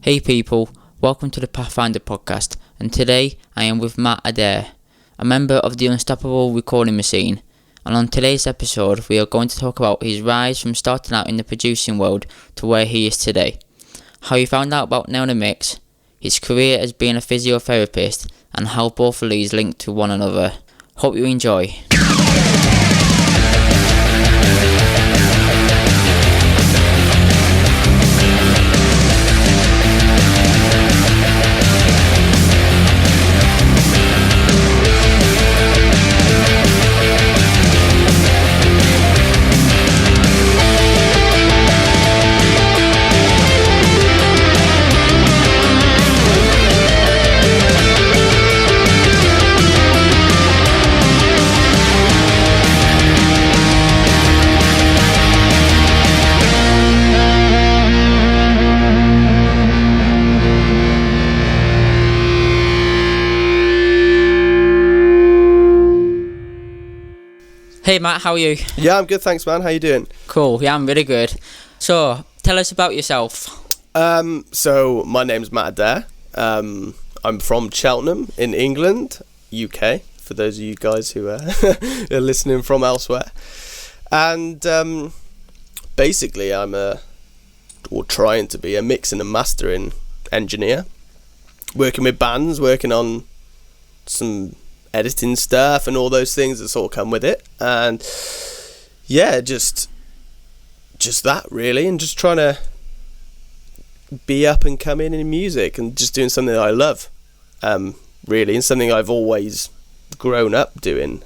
Hey people, welcome to the Pathfinder podcast, and today I am with Matt Adair, a member of the Unstoppable recording machine, and on today's episode we are going to talk about his rise from starting out in the producing world to where he is today, how he found out about Nail the Mix, his career as being a physiotherapist, and how both of these link to one another. Hope you enjoy. Hey Matt, how are you? Yeah, I'm good, thanks man. How you doing? Cool, yeah, I'm really good. So, tell us about yourself. So my name's Matt Adair. I'm from Cheltenham in England, UK, for those of you guys who are listening from elsewhere. And basically I'm trying to be a mixing and mastering engineer, working with bands, working on some editing stuff and all those things that sort of come with it, and yeah, just that really, and just trying to be up and coming in music and just doing something that I love, really, and something I've always grown up doing.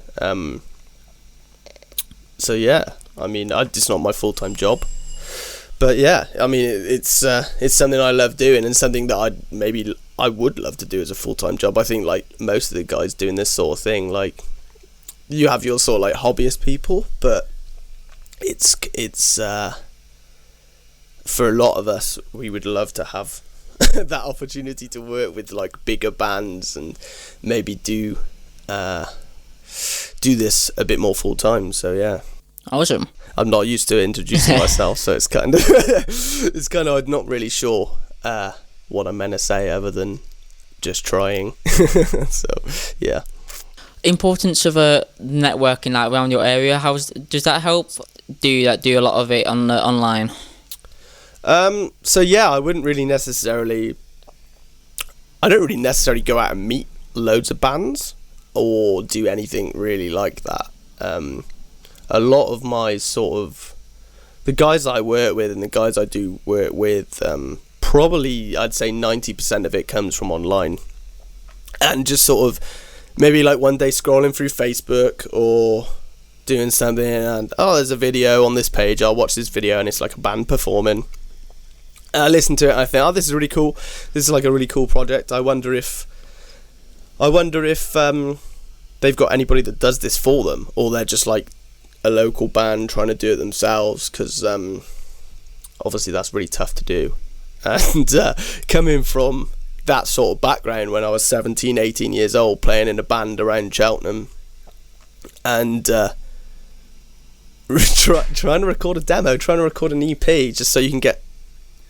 So yeah, I mean, it's not my full-time job, but yeah, I mean, it's something I love doing and something that I would love to do as a full-time job. I think like most of the guys doing this sort of thing, like you have your sort of like hobbyist people, but it's for a lot of us, we would love to have that opportunity to work with like bigger bands and maybe do this a bit more full-time. So yeah. Awesome. I'm not used to introducing myself, so it's kind of I'm not really sure what I'm meant to say other than just trying. So yeah. Importance of networking like around your area, does that help? Do you do a lot of it on online? So yeah, I don't really necessarily go out and meet loads of bands or do anything really like that. A lot of my the guys I work with and the guys I do work with, probably I'd say 90% of it comes from online, and just sort of maybe like one day scrolling through Facebook or doing something and there's a video on this page, I'll watch this video and it's like a band performing. I listen to it and I think, this is really cool. This is like a really cool project. I wonder if they've got anybody that does this for them, or they're just like a local band trying to do it themselves, because obviously that's really tough to do. And coming from that sort of background when I was 17, 18 years old, playing in a band around Cheltenham and trying to record a demo, trying to record an EP just so you can get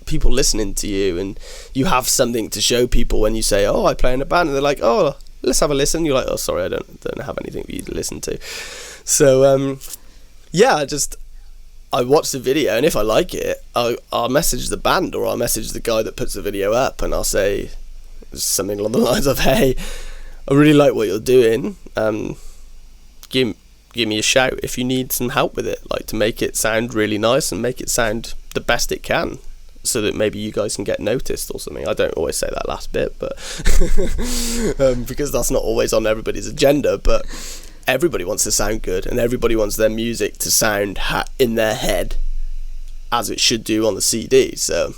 people listening to you and you have something to show people when you say, I play in a band, and they're like, let's have a listen. You're like, sorry, I don't have anything for you to listen to. So yeah, I watch the video, and if I like it, I'll message the band or I'll message the guy that puts the video up, and I'll say something along the lines of, hey, I really like what you're doing. Give me a shout if you need some help with it, like to make it sound really nice and make it sound the best it can, so that maybe you guys can get noticed or something. I don't always say that last bit, but because that's not always on everybody's agenda, but everybody wants to sound good and everybody wants their music to sound in their head as it should do on the CD. So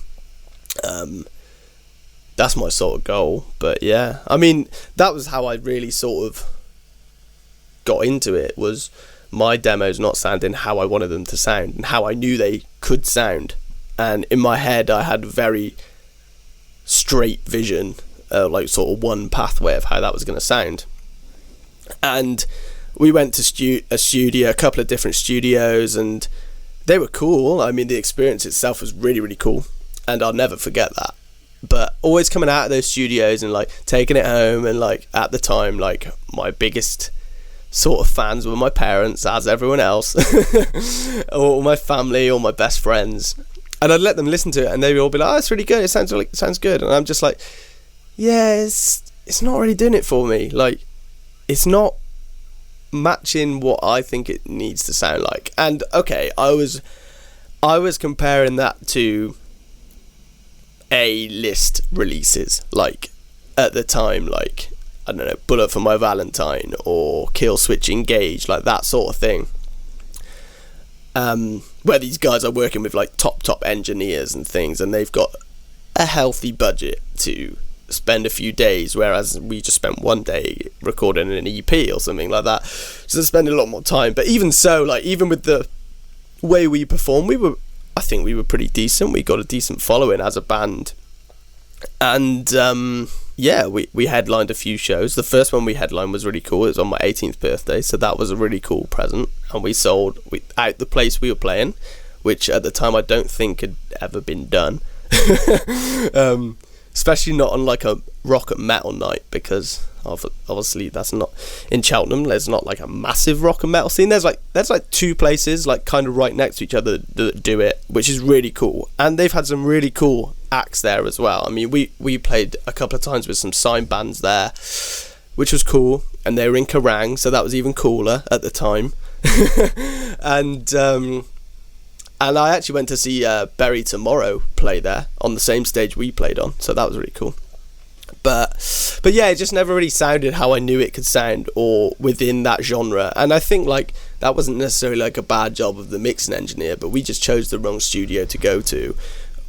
that's my sort of goal. But yeah, I mean, that was how I really sort of got into it, was my demos not sounding how I wanted them to sound and how I knew they could sound. And in my head I had a very straight vision, like sort of one pathway of how that was going to sound. And we went to a couple of different studios, and they were cool. I mean, the experience itself was really, really cool, and I'll never forget that. but always coming out of those studios and like taking it home, and like at the time, like my biggest sort of fans were my parents, as everyone else, or my family, or my best friends, and I'd let them listen to it, and they'd all be like, "Oh, it's really good. It sounds good," and I'm just like, "Yeah, it's not really doing it for me. Like, it's not matching what I think it needs to sound like." And okay, I was comparing that to A-list releases, like at the time, like I don't know, Bullet for My Valentine or Kill Switch Engage, like that sort of thing, where these guys are working with like top engineers and things, and they've got a healthy budget to spend a few days, whereas we just spent one day recording an EP or something like that, so they spend a lot more time. But even so, like even with the way we performed, I think we were pretty decent. We got a decent following as a band, and yeah, we headlined a few shows. The first one we headlined was really cool. It was on my 18th birthday, so that was a really cool present, and we sold out the place we were playing, which at the time I don't think had ever been done. Especially not on like a rock and metal night, because obviously that's not in Cheltenham. There's not like a massive rock and metal scene. There's like two places like kind of right next to each other that do it, which is really cool, and they've had some really cool acts there as well. I mean, we played a couple of times with some signed bands there, which was cool, and they were in Kerrang, so that was even cooler at the time. And I actually went to see Bury Tomorrow play there on the same stage we played on, so that was really cool. But yeah, it just never really sounded how I knew it could sound, or within that genre. And I think like that wasn't necessarily like a bad job of the mixing engineer, but we just chose the wrong studio to go to,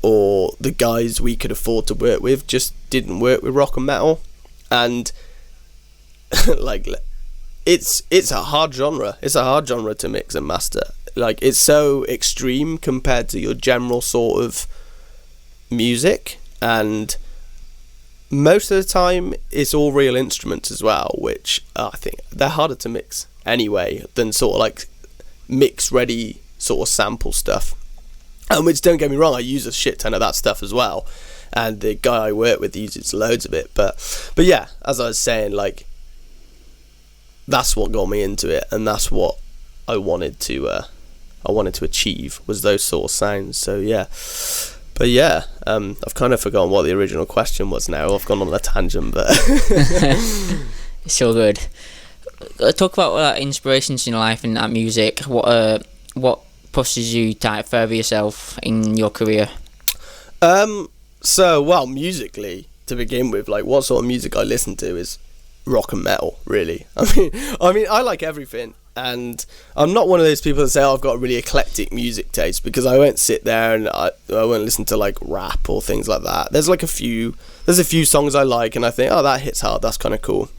or the guys we could afford to work with just didn't work with rock and metal. And like it's a hard genre. It's a hard genre to mix and master. Like, it's so extreme compared to your general sort of music, and most of the time it's all real instruments as well, which I think they're harder to mix anyway than sort of like mix ready sort of sample stuff. And which, don't get me wrong, I use a shit ton of that stuff as well, and the guy I work with uses loads of it, but yeah, as I was saying, like that's what got me into it, and that's what I wanted to achieve, was those sort of sounds. So yeah, but yeah, I've kind of forgotten what the original question was now. I've gone on a tangent, but it's all good. Talk about inspirations in life and that music. What pushes you to further yourself in your career? So, well, musically, to begin with, like what sort of music I listen to is rock and metal, really. I mean I like everything, and I'm not one of those people that say, I've got a really eclectic music taste, because I won't sit there and I won't listen to like rap or things like that. There's a few songs I like and I think, oh, that hits hard, that's kind of cool.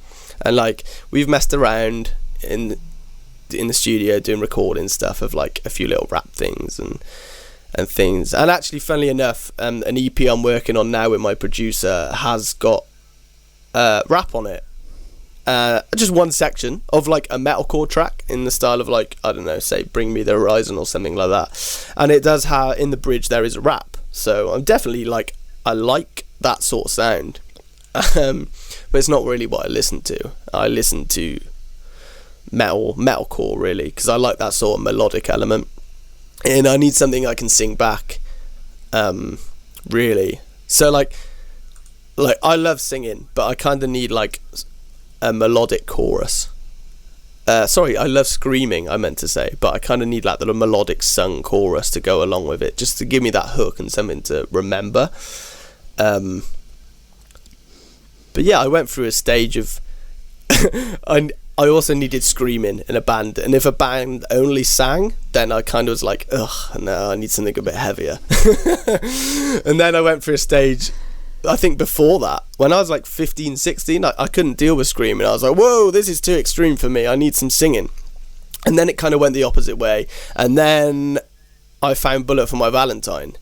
And like we've messed around in the studio doing recording stuff of like a few little rap things and things. And actually, funnily enough, an EP I'm working on now with my producer has got rap on it. Just one section of like a metalcore track in the style of like, I don't know, say Bring Me the Horizon or something like that, and it does have in the bridge there is a rap, so I'm definitely like, I like that sort of sound, but it's not really what I listen to. I listen to metalcore really, because I like that sort of melodic element, and I need something I can sing back, really. So like I love singing, but I kind of need like a melodic chorus. Sorry, I love screaming, I meant to say, but I kind of need like the melodic sung chorus to go along with it, just to give me that hook and something to remember. But yeah, I went through a stage of I also needed screaming in a band, and if a band only sang, then I kind of was like, ugh, no, I need something a bit heavier. And then I went through a stage, I think before that, when I was like 15, 16, I couldn't deal with screaming. I was like, whoa, this is too extreme for me, I need some singing. And then it kind of went the opposite way, and then I found Bullet for My Valentine,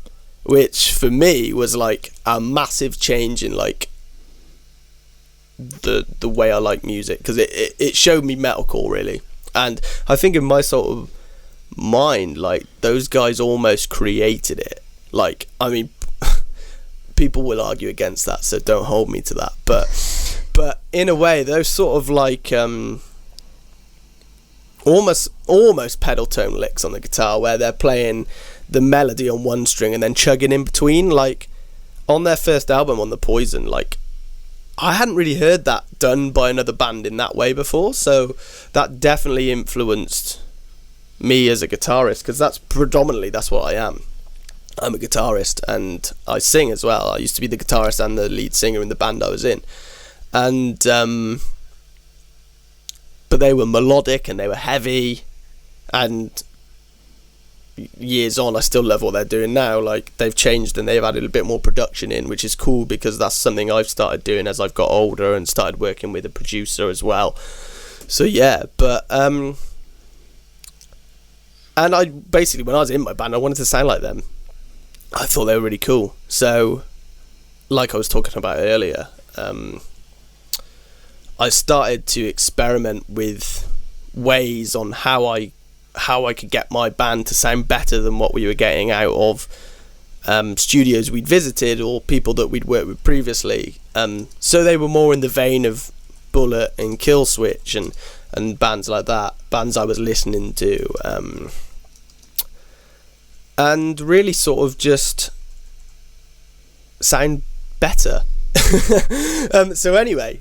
which for me was like a massive change in like the way I like music, because it showed me metalcore really. And I think in my sort of mind, like those guys almost created it. Like, I mean, people will argue against that, so don't hold me to that. But in a way, those sort of like almost pedal tone licks on the guitar, where they're playing the melody on one string and then chugging in between, like on their first album, on the Poison, like I hadn't really heard that done by another band in that way before, so that definitely influenced me as a guitarist, because that's what I am. I'm a guitarist and I sing as well. I used to be the guitarist and the lead singer in the band I was in, and but they were melodic and they were heavy, and years on I still love what they're doing now. Like, they've changed and they've added a bit more production in, which is cool, because that's something I've started doing as I've got older and started working with a producer as well. So yeah, but and I basically, when I was in my band, I wanted to sound like them. I thought they were really cool. So, like I was talking about earlier, I started to experiment with ways on how I could get my band to sound better than what we were getting out of studios we'd visited or people that we'd worked with previously. So they were more in the vein of Bullet and Killswitch and bands like that, bands I was listening to, and really sort of just sound better. So anyway,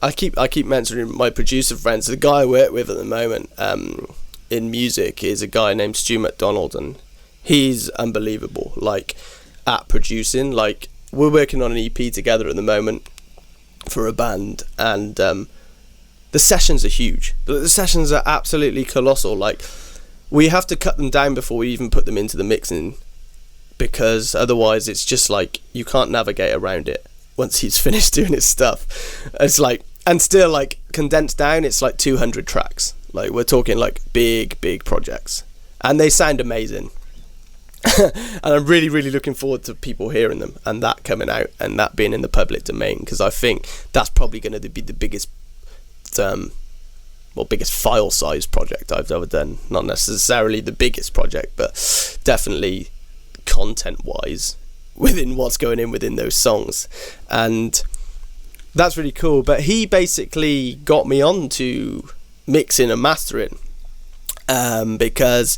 I keep mentioning my producer friends. The guy I work with at the moment in music is a guy named Stu McDonald, and he's unbelievable, like, at producing. Like, we're working on an EP together at the moment for a band, and the sessions are huge. The sessions are absolutely colossal. Like, we have to cut them down before we even put them into the mixing, because otherwise it's just like you can't navigate around it once he's finished doing his stuff. It's like, and still, like, condensed down, it's like 200 tracks. Like, we're talking like big projects, and they sound amazing. And I'm really looking forward to people hearing them and that coming out and that being in the public domain, because I think that's probably going to be the biggest biggest file size project I've ever done. Not necessarily the biggest project, but definitely content wise within what's going in within those songs, and that's really cool. But he basically got me on to mixing and mastering, because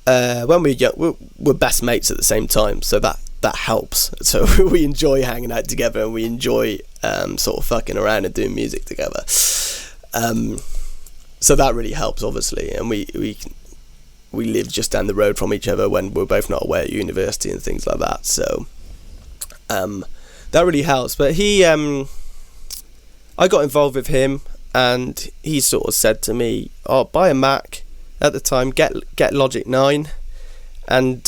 when we're young, we're best mates at the same time, so that helps. So we enjoy hanging out together, and we enjoy sort of fucking around and doing music together. So that really helps, obviously, and we live just down the road from each other when we're both not away at university and things like that. So that really helps. But I got involved with him, and he sort of said to me, "Oh, buy a Mac." At the time, get Logic 9, and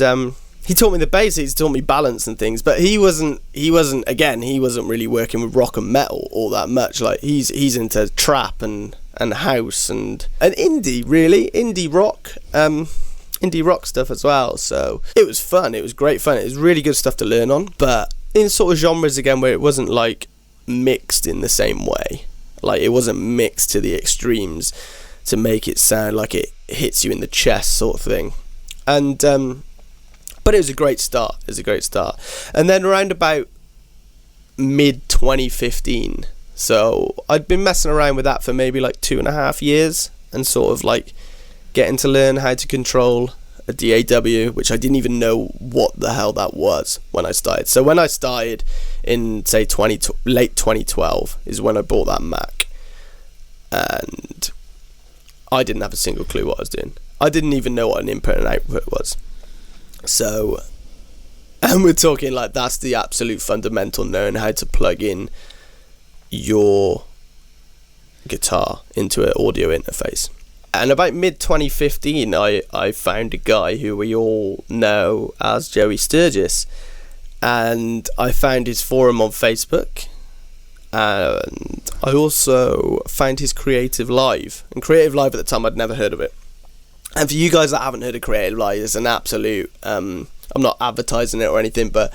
he taught me the basics, taught me balance and things. But he wasn't really working with rock and metal all that much. Like, he's into trap and house and indie rock stuff as well. So it was fun. It was great fun. It was really good stuff to learn on. But in sort of genres again where it wasn't like mixed in the same way, like it wasn't mixed to the extremes to make it sound like it hits you in the chest sort of thing. And but it was a great start. And then around about mid 2015, so I'd been messing around with that for maybe like 2.5 years, and sort of like getting to learn how to control a DAW, which I didn't even know what the hell that was when I started. So when I started in, say, late 2012 is when I bought that Mac, and I didn't have a single clue what I was doing. I didn't even know what an input and output was. So, and we're talking like that's the absolute fundamental, knowing how to plug in your guitar into an audio interface. And about mid 2015, I found a guy who we all know as Joey Sturgis, and I found his forum on Facebook, and I also found his Creative Live. And Creative Live at the time, I'd never heard of it. And for you guys that haven't heard of Creative Live, it's an absolute, I'm not advertising it or anything, but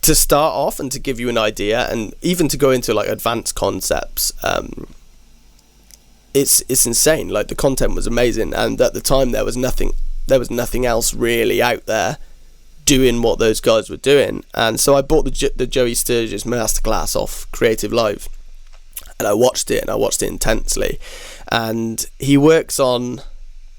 to start off and to give you an idea, and even to go into like advanced concepts, it's insane. Like, the content was amazing, and at the time there was nothing else really out there doing what those guys were doing. And so I bought the Joey Sturgis masterclass off Creative Live, and I watched it intensely. And he works on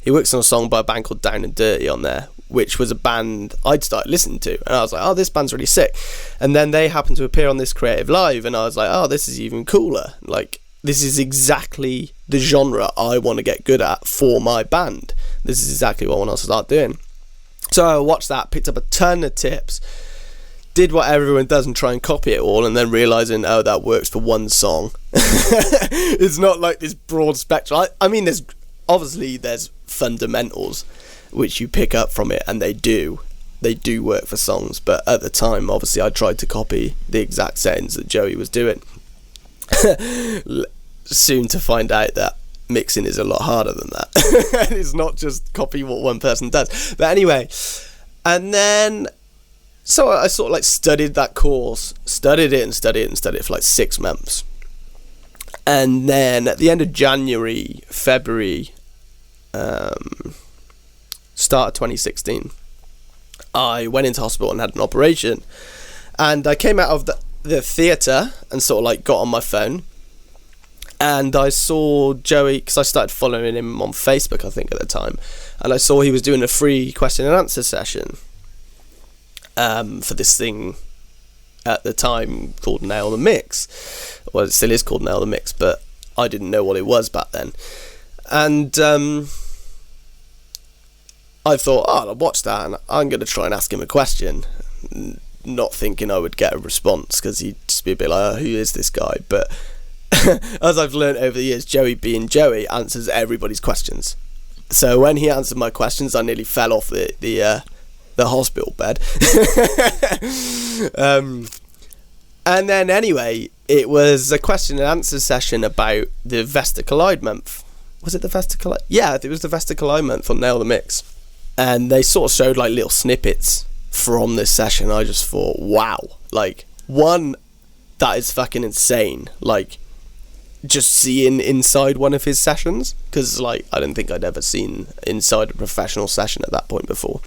a song by a band called Down and Dirty on there, which was a band I'd started listening to, and I was like, oh, this band's really sick. And then they happened to appear on this Creative Live, and I was like, oh, this is even cooler. Like, this is exactly the genre I want to get good at for my band. This is exactly what I want to start doing. So I watched that, picked up a ton of tips, did what everyone does and try and copy it all, and then realising, oh, that works for one song. It's not like this broad spectrum. I mean, there's fundamentals which you pick up from it, and they do work for songs, but at the time, obviously, I tried to copy the exact settings that Joey was doing. Soon to find out that mixing is a lot harder than that. It's not just copy what one person does. But anyway, and then so I sort of like studied that course, studied it for like 6 months. And then at the end of January, February, start of 2016, I went into hospital and had an operation. And I came out of the theatre and sort of like got on my phone, and I saw Joey, because I started following him on Facebook, I think, at the time, and I saw he was doing a free question and answer session for this thing at the time called Nail the Mix. Well, it still is called Nail the Mix, but I didn't know what it was back then. And I thought, oh, I'll watch that and I'm going to try and ask him a question, not thinking I would get a response, because he'd just be a bit like, oh, who is this guy? But as I've learned over the years, Joey being Joey answers everybody's questions. So when he answered my questions, I nearly fell off the hospital bed. And then anyway, it was a question and answer session about the Vesta Collide month. Was it the Vesta Collide? Yeah, it was the Vesta Collide month on Nail the Mix. And they sort of showed like little snippets from this session. I just thought, wow, like, one, that is fucking insane. Like, just seeing inside one of his sessions, because like I don't think I'd ever seen inside a professional session at that point before.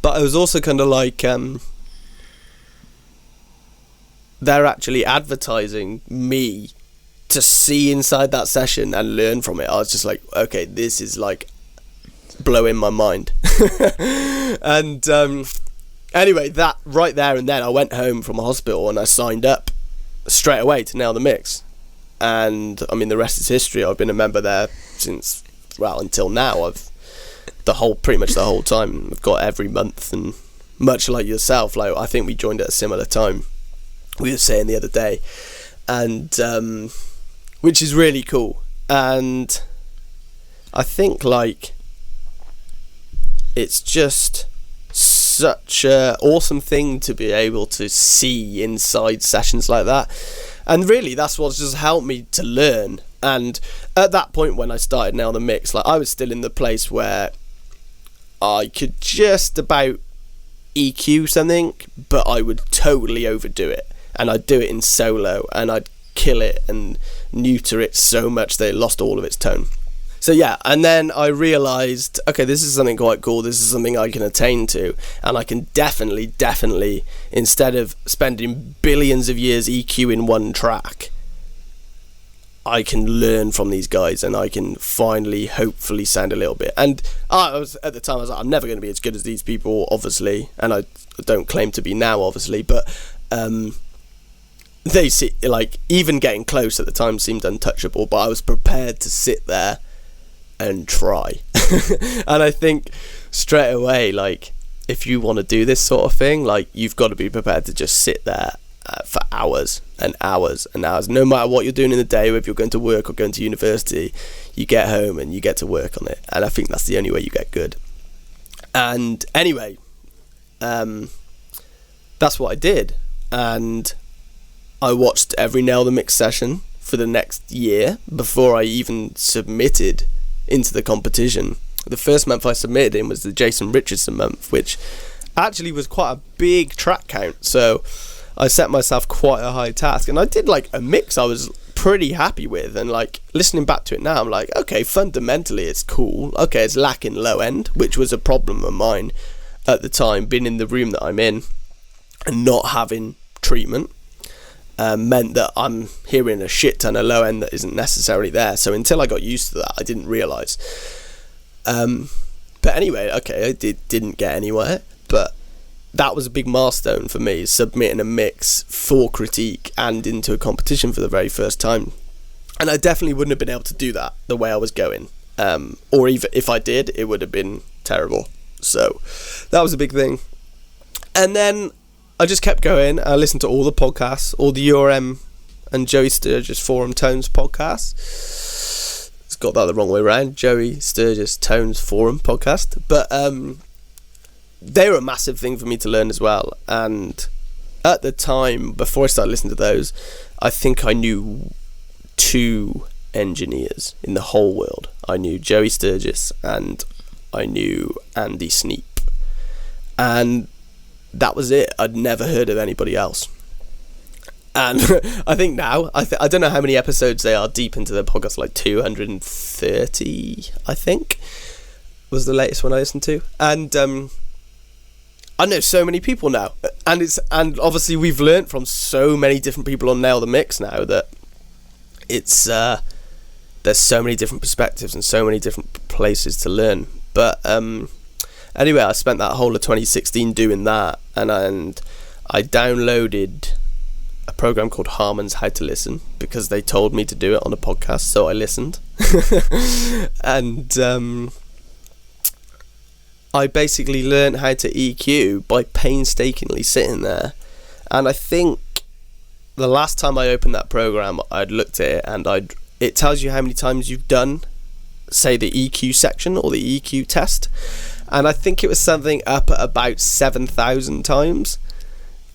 But I was also kind of like, they're actually advertising me to see inside that session and learn from it. I was just like, okay, this is like blowing my mind. And anyway, that right there and then, I went home from a hospital and I signed up straight away to Nail the Mix. And I mean, the rest is history. I've been a member there since, well, until now. Pretty much the whole time. I've got every month, and much like yourself, like I think we joined at a similar time. We were saying the other day, and which is really cool. And I think like it's just such a awesome thing to be able to see inside sessions like that. And really, that's what's just helped me to learn. And at that point when I started Nail the Mix, like I was still in the place where I could just about EQ something, but I would totally overdo it. And I'd do it in solo, and I'd kill it and neuter it so much that it lost all of its tone. So yeah, and then I realised, okay, this is something quite cool, this is something I can attain to, and I can definitely, instead of spending billions of years EQing one track, I can learn from these guys, and I can finally, hopefully, sound a little bit. And at the time, I was like, I'm never going to be as good as these people, obviously, and I don't claim to be now, obviously, but they see, like, even getting close at the time seemed untouchable, but I was prepared to sit there and try. And I think straight away, like, if you want to do this sort of thing, like, you've got to be prepared to just sit there for hours and hours and hours. No matter what you're doing in the day, if you're going to work or going to university, you get home and you get to work on it. And I think that's the only way you get good. And anyway, that's what I did. And I watched every Nail the Mix session for the next year before I even submitted into the competition. The first month I submitted in was the Jason Richardson month, which actually was quite a big track count, so I set myself quite a high task, and I did like a mix I was pretty happy with. And like listening back to it now, I'm like, okay, fundamentally it's cool, okay, it's lacking low end, which was a problem of mine, at the time, being in the room that I'm in and not having treatment, meant that I'm hearing a shit ton of low end that isn't necessarily there. So until I got used to that, I didn't realise. But anyway, okay, I didn't get anywhere, but that was a big milestone for me, submitting a mix for critique and into a competition for the very first time. And I definitely wouldn't have been able to do that the way I was going. Or even if I did, it would have been terrible. So that was a big thing. And then I just kept going. I listened to all the podcasts, all the URM and Joey Sturgis Forum Tones podcasts. It's got that the wrong way around. Joey Sturgis Tones Forum podcast. But they were a massive thing for me to learn as well. And at the time, before I started listening to those, I think I knew 2 engineers in the whole world. I knew Joey Sturgis and I knew Andy Sneap. And that was it. I'd never heard of anybody else. And I think now, I don't know how many episodes they are deep into their podcast, like 230, I think, was the latest one I listened to. And I know so many people now. And obviously we've learnt from so many different people on Nail the Mix now that it's there's so many different perspectives and so many different places to learn. But anyway, I spent that whole of 2016 doing that, and I downloaded a program called Harman's How to Listen because they told me to do it on a podcast, so I listened. And I basically learned how to EQ by painstakingly sitting there. And I think the last time I opened that program, I'd looked at it and it tells you how many times you've done, say, the EQ section or the EQ test. And I think it was something up at about 7,000 times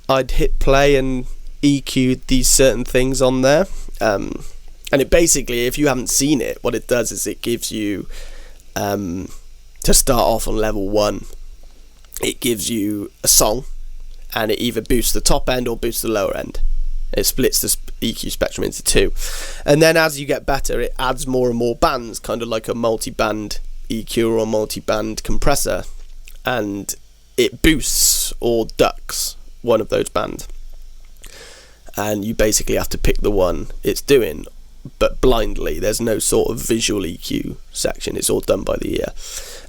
I'd hit play and EQ'd these certain things on there. And it basically, if you haven't seen it, what it does is it gives you, to start off on level 1, it gives you a song and it either boosts the top end or boosts the lower end. It splits the EQ spectrum into 2. And then as you get better, it adds more and more bands, kind of like a multi-band EQ or a multi-band compressor. And it boosts or ducks one of those bands. And you basically have to pick the one it's doing, but blindly. There's no sort of visual EQ section. It's all done by the ear.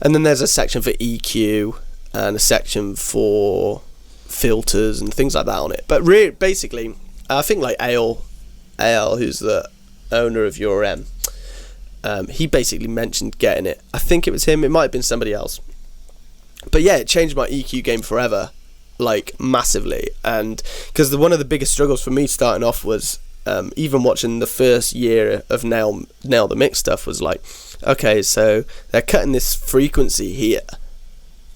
And then there's a section for EQ and a section for filters and things like that on it. But basically, I think like Ale, who's the owner of URM, he basically mentioned getting it. I think it was him. It might have been somebody else. But yeah, it changed my EQ game forever, like massively. And because one of the biggest struggles for me starting off was even watching the first year of Nail the Mix stuff was like, okay, so they're cutting this frequency here.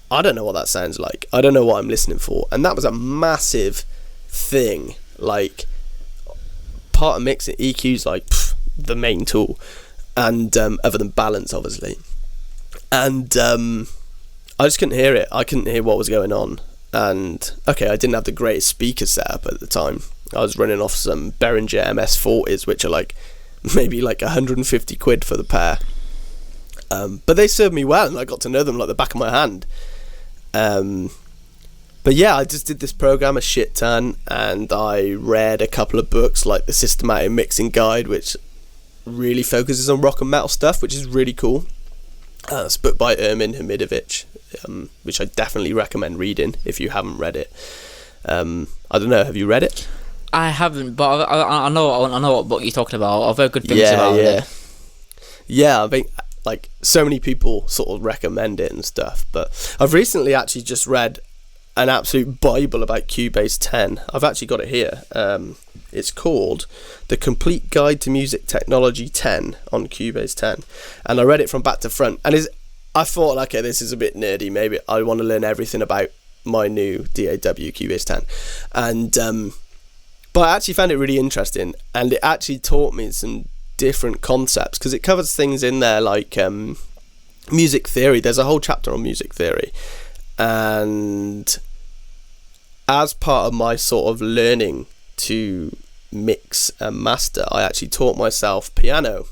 I don't know what that sounds like. I don't know what I'm listening for. And that was a massive thing. Like, part of mixing, EQ's like the main tool, and other than balance, obviously. And I just couldn't hear it. I couldn't hear what was going on. And okay, I didn't have the greatest speaker setup at the time. I was running off some Behringer MS40s, which are like maybe like 150 quid for the pair. But they served me well, and I got to know them like the back of my hand. But yeah, I just did this program a shit ton, and I read a couple of books like the Systematic Mixing Guide, which really focuses on rock and metal stuff, which is really cool. It's a book by Ermin Hamidovic, which I definitely recommend reading if you haven't read it. I don't know, have you read it? I haven't, but I know what book you're talking about. I've heard good things about it. Yeah, I think like so many people sort of recommend it and stuff, but I've recently actually just read an absolute bible about Cubase 10. I've actually got it here. It's called The Complete Guide to Music Technology 10 on Cubase 10, and I read it from back to front, and I thought, okay, this is a bit nerdy, maybe I want to learn everything about my new DAW Cubase 10, and but I actually found it really interesting, and it actually taught me some different concepts, because it covers things in there like music theory. There's a whole chapter on music theory, and as part of my sort of learning to mix and master, I actually taught myself piano,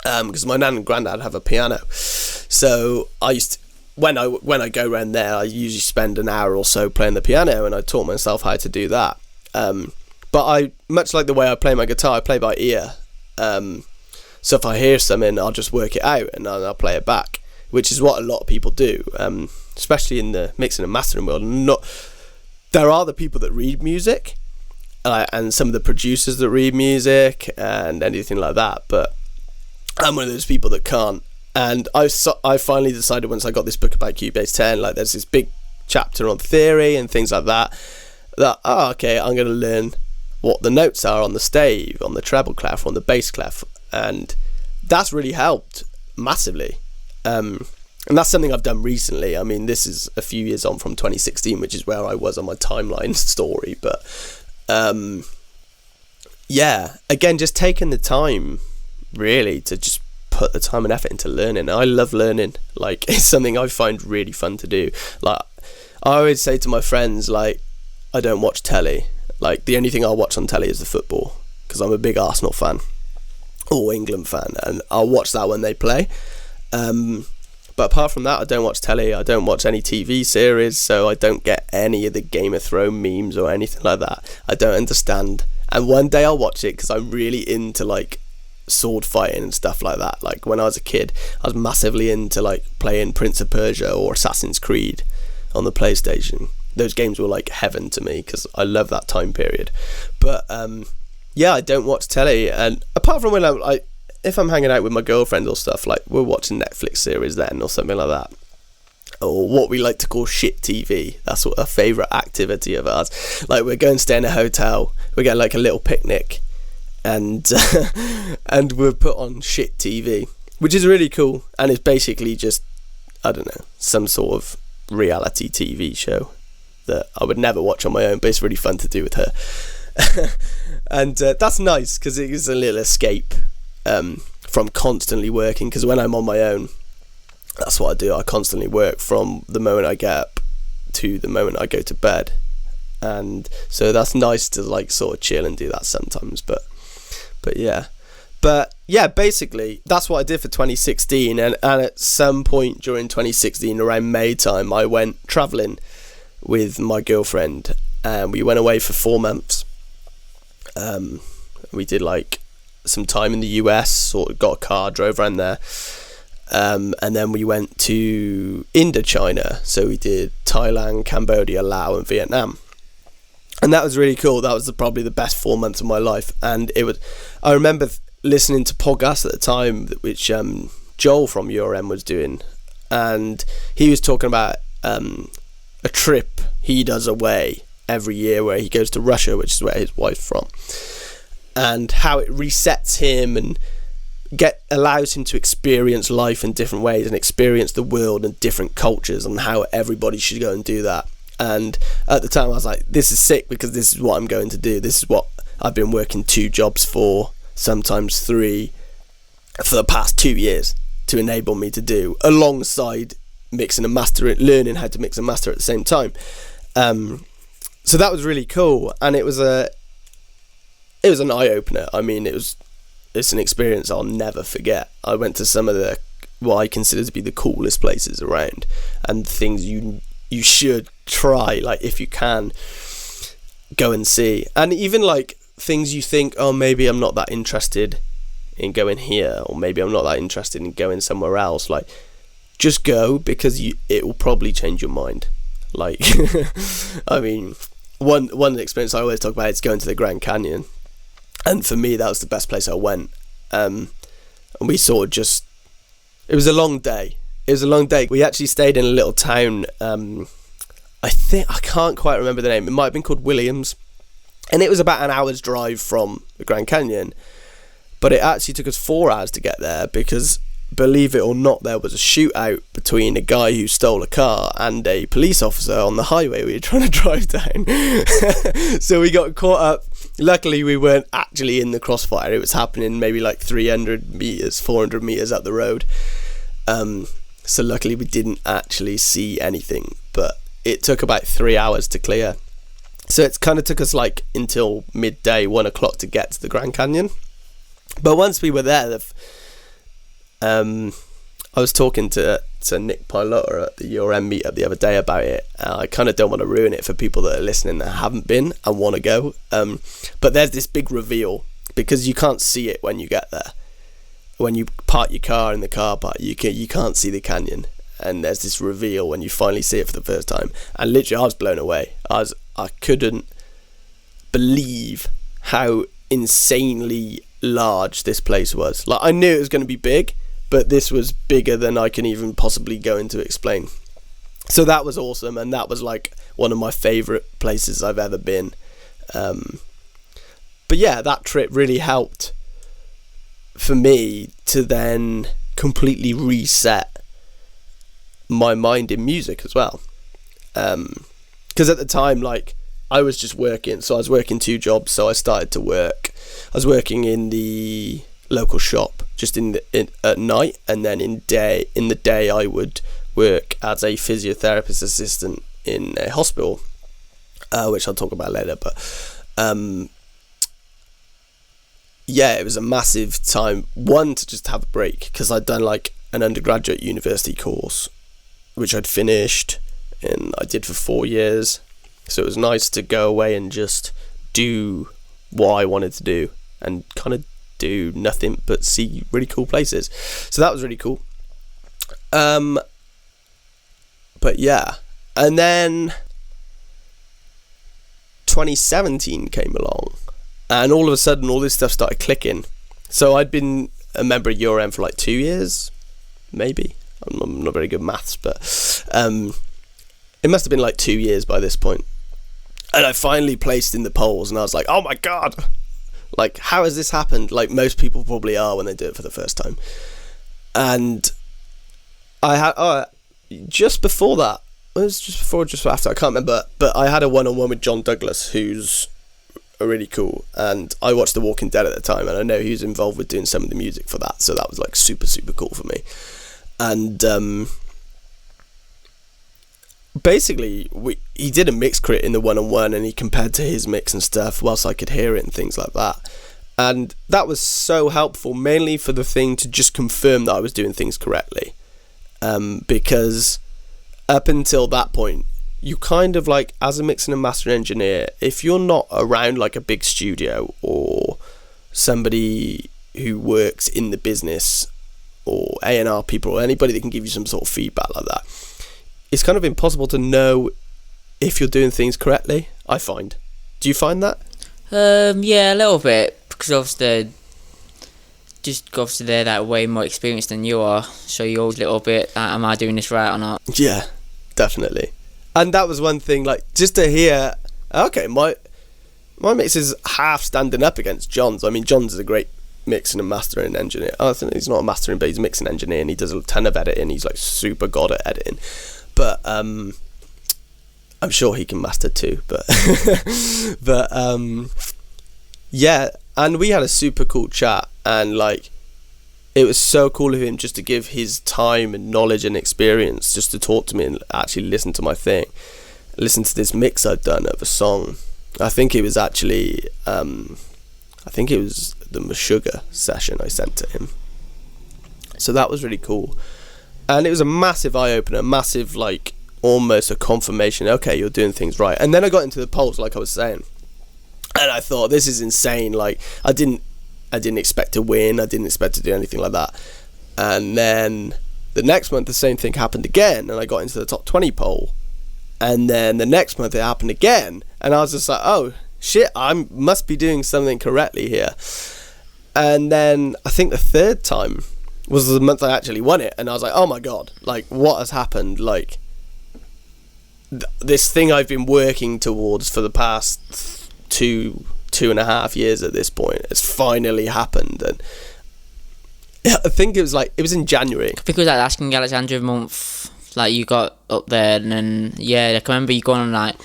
because my nan and granddad have a piano. So when I go around there, I usually spend an hour or so playing the piano, and I taught myself how to do that. But I, much like the way I play my guitar, I play by ear. So if I hear something, I'll just work it out and I'll play it back, which is what a lot of people do, especially in the mixing and mastering world. There are the people that read music, and some of the producers that read music and anything like that, but I'm one of those people that can't. And I finally decided, once I got this book about Cubase 10, like there's this big chapter on theory and things like that, okay, I'm going to learn what the notes are on the stave, on the treble clef, on the bass clef, and that's really helped massively. And that's something I've done recently. I mean, this is a few years on from 2016, which is where I was on my timeline story, but yeah, again, just taking the time really to just put the time and effort into learning. I love learning. Like, it's something I find really fun to do. Like, I always say to my friends, like, I don't watch telly. Like, the only thing I'll watch on telly is the football, because I'm a big Arsenal fan or England fan, and I'll watch that when they play. But apart from that, I don't watch telly. I don't watch any TV series, so I don't get any of the Game of Thrones memes or anything like that. I don't understand. And one day I'll watch it, because I'm really into, like, sword fighting and stuff like that. Like, when I was a kid, I was massively into, like, playing Prince of Persia or Assassin's Creed on the PlayStation. Those games were like heaven to me, because I love that time period. But yeah, I don't watch telly, and apart from when if I'm hanging out with my girlfriend or stuff, like, we're watching Netflix series then or something like that, or what we like to call shit TV. That's what a favourite activity of ours. Like, we're going to stay in a hotel, we're getting like a little picnic, and and we've put on shit TV, which is really cool, and it's basically just, I don't know, some sort of reality TV show that I would never watch on my own, but it's really fun to do with her. And that's nice, because it is a little escape from constantly working, because when I'm on my own, that's what I do. I constantly work from the moment I get up to the moment I go to bed, and so that's nice to, like, sort of chill and do that sometimes. But yeah, basically that's what I did for 2016, and at some point during 2016, around May time, I went travelling with my girlfriend, and we went away for 4 months. We did, like, some time in the US, sort of got a car, drove around there, and then we went to Indochina. So we did Thailand, Cambodia, Laos and Vietnam, and that was really cool. That was probably the best 4 months of my life. And I remember listening to podcasts at the time, which Joel from URM was doing, and he was talking about a trip he does away every year where he goes to Russia, which is where his wife's from, and how it resets him and allows him to experience life in different ways and experience the world and different cultures, and how everybody should go and do that. And at the time I was like, this is sick, because this is what I'm going to do. This is what I've been working 2 jobs for, sometimes 3, for the past 2 years, to enable me to do, alongside mixing and mastering, learning how to mix and master at the same time. So that was really cool, and it was an eye-opener. I mean, it's an experience I'll never forget. I went to some of what I consider to be the coolest places around, and things you should try, like, if you can, go and see. And even, like, things you think, oh, maybe I'm not that interested in going here, or maybe I'm not that interested in going somewhere else, like, just go, because it will probably change your mind. Like, I mean, one experience I always talk about is going to the Grand Canyon, and for me that was the best place I went. And we sort of just, it was a long day. We actually stayed in a little town, I can't quite remember the name, it might have been called Williams, and it was about an hour's drive from the Grand Canyon, but it actually took us 4 hours to get there, because, believe it or not, there was a shootout between a guy who stole a car and a police officer on the highway we were trying to drive down. So we got caught up. Luckily, we weren't actually in the crossfire. It was happening maybe like 300 meters, 400 meters up the road. So luckily, we didn't actually see anything, but it took about 3 hours to clear. So it kind of took us like until midday, 1 o'clock to get to the Grand Canyon. But once we were there, I was talking to to Nick Pilotta at the URM meetup the other day about it. I kind of don't want to ruin it for people that are listening that haven't been and want to go. But there's this big reveal, because you can't see it when you get there. When you park your car in the car park, you can't see the canyon. And there's this reveal when you finally see it for the first time. And literally, I was blown away. I couldn't believe how insanely large this place was. Like, I knew it was going to be big, but this was bigger than I can even possibly go into explain. So that was awesome, and that was like one of my favourite places I've ever been. But yeah, that trip really helped for me to then completely reset my mind in music as well. Because at the time, like, I was just working, so I was working 2 jobs. So I started to work. I was working in the local shop just at night, and then in the day I would work as a physiotherapist assistant in a hospital, which I'll talk about later. But yeah, it was a massive time, one, to just have a break, because I'd done like an undergraduate university course which I'd finished, and I did for 4 years. So it was nice to go away and just do what I wanted to do and kind of do nothing but see really cool places. So that was really cool. But yeah, and then 2017 came along, and all of a sudden all this stuff started clicking. So I'd been a member of URM for like 2 years, maybe. I'm not very good at maths, but it must have been like 2 years by this point. And I finally placed in the polls, and I was like, oh my God, like, how has this happened? Like most people probably are when they do it for the first time. And I had, just before that, it was just before or just after, I can't remember, but I had a one-on-one with John Douglas, who's really cool, and I watched The Walking Dead at the time, and I know he was involved with doing some of the music for that, so that was like super, super cool for me. And basically he did a mix crit in the one-on-one, and he compared to his mix and stuff whilst I could hear it and things like that, and that was so helpful, mainly for the thing to just confirm that I was doing things correctly, because up until that point, you kind of like, as a mixing and mastering engineer, if you're not around like a big studio or somebody who works in the business or A&R people or anybody that can give you some sort of feedback like that, it's kind of impossible to know if you're doing things correctly, I find. Do you find that? Yeah, a little bit, because obviously they're that way more experienced than you are, so you're always a little bit, am I doing this right or not? Yeah, definitely. And that was one thing, like, just to hear, okay, my mix is half standing up against John's. I mean, John's is a great mixing and mastering engineer. I think he's not a mastering, but he's a mixing engineer, and he does a ton of editing. He's like super god at editing. But I'm sure he can master too. But yeah, and we had a super cool chat, and like, it was so cool of him just to give his time and knowledge and experience just to talk to me and actually listen to my thing, listen to this mix I'd done of a song. I think it was actually the Meshuggah session I sent to him. So that was really cool, and it was a massive eye-opener, massive, like, almost a confirmation, okay, you're doing things right. And then I got into the polls, like I was saying, and I thought, this is insane. Like, I didn't expect to win. I didn't expect to do anything like that. And then the next month, the same thing happened again, and I got into the top 20 poll. And then the next month, it happened again, and I was just like, oh shit, I must be doing something correctly here. And then I think the third time was the month I actually won it, and I was like, oh my God, like, what has happened? Like, this thing I've been working towards for the past two and a half years at this point has finally happened. And I think it was in January. I think it was like Asking Alexandria month, like, you got up there, and then yeah, I can remember you going on like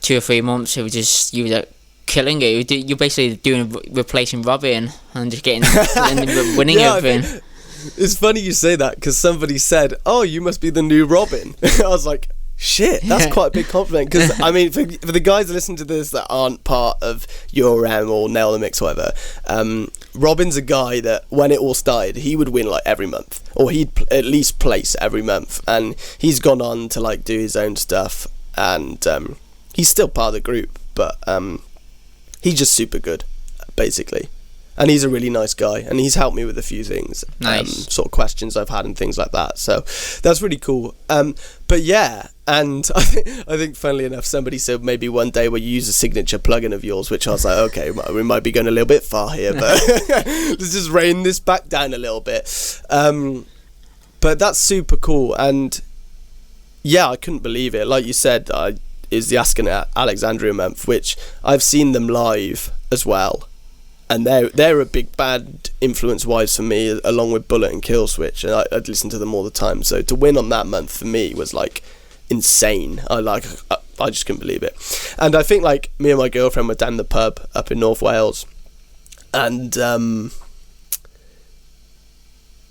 2 or 3 months. It was just, you were like killing it. You're basically replacing Robin and just getting and winning everything. It's funny you say that, because somebody said, oh, you must be the new Robin. I was like, Shit, that's quite a big compliment. Because I mean, for the guys that listen to this that aren't part of Your or Nail the Mix or whatever, Robin's a guy that when it all started, he would win like every month, or he'd at least place every month, and he's gone on to like do his own stuff, and he's still part of the group, but he's just super good, basically. And he's a really nice guy, and he's helped me with a few things, nice. Sort of questions I've had and things like that. So that's really cool. But yeah, and I think funnily enough, somebody said maybe one day we'll use a signature plugin of yours, which I was like, okay, we might be going a little bit far here, but let's just rein this back down a little bit. But that's super cool, and yeah, I couldn't believe it. Like you said, is the Asking Alexandria month, which I've seen them live as well. And they're a big band influence-wise for me, along with Bullet and Killswitch, and I'd listen to them all the time. So to win on that month for me was like insane. I just couldn't believe it. And I think like me and my girlfriend were down the pub up in North Wales, and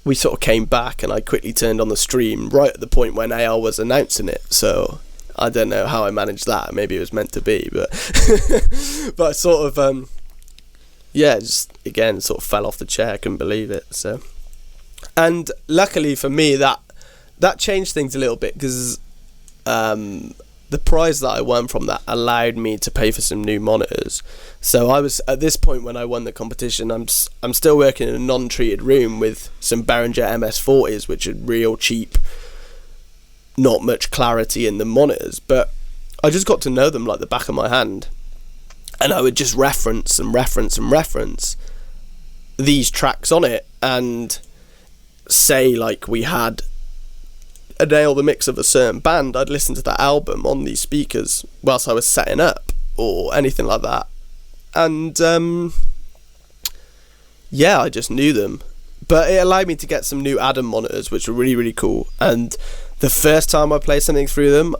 we sort of came back, and I quickly turned on the stream right at the point when AL was announcing it. So I don't know how I managed that. Maybe it was meant to be, but but I sort of yeah, just again sort of fell off the chair. I couldn't believe it. So, and luckily for me, that changed things a little bit, because the prize that I won from that allowed me to pay for some new monitors. So I was at this point when I won the competition, I'm still working in a non-treated room with some Behringer MS40s, which are real cheap, not much clarity in the monitors, but I just got to know them like the back of my hand. And I would just reference these tracks on it, and say like we had a Nail the Mix of a certain band, I'd listen to that album on these speakers whilst I was setting up or anything like that. And yeah, I just knew them. But it allowed me to get some new Adam monitors, which were really, really cool. And the first time I played something through them,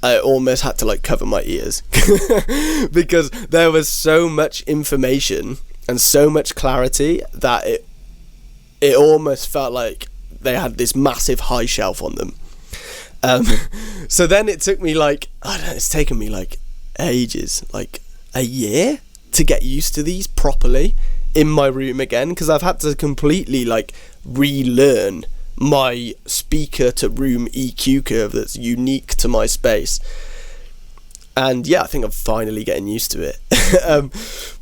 I almost had to like cover my ears because there was so much information and so much clarity that it almost felt like they had this massive high shelf on them. So then it took me like, I don't know, it's taken me like ages, like a year to get used to these properly in my room again, because I've had to completely like relearn my speaker to room EQ curve that's unique to my space. And yeah, I think I'm finally getting used to it.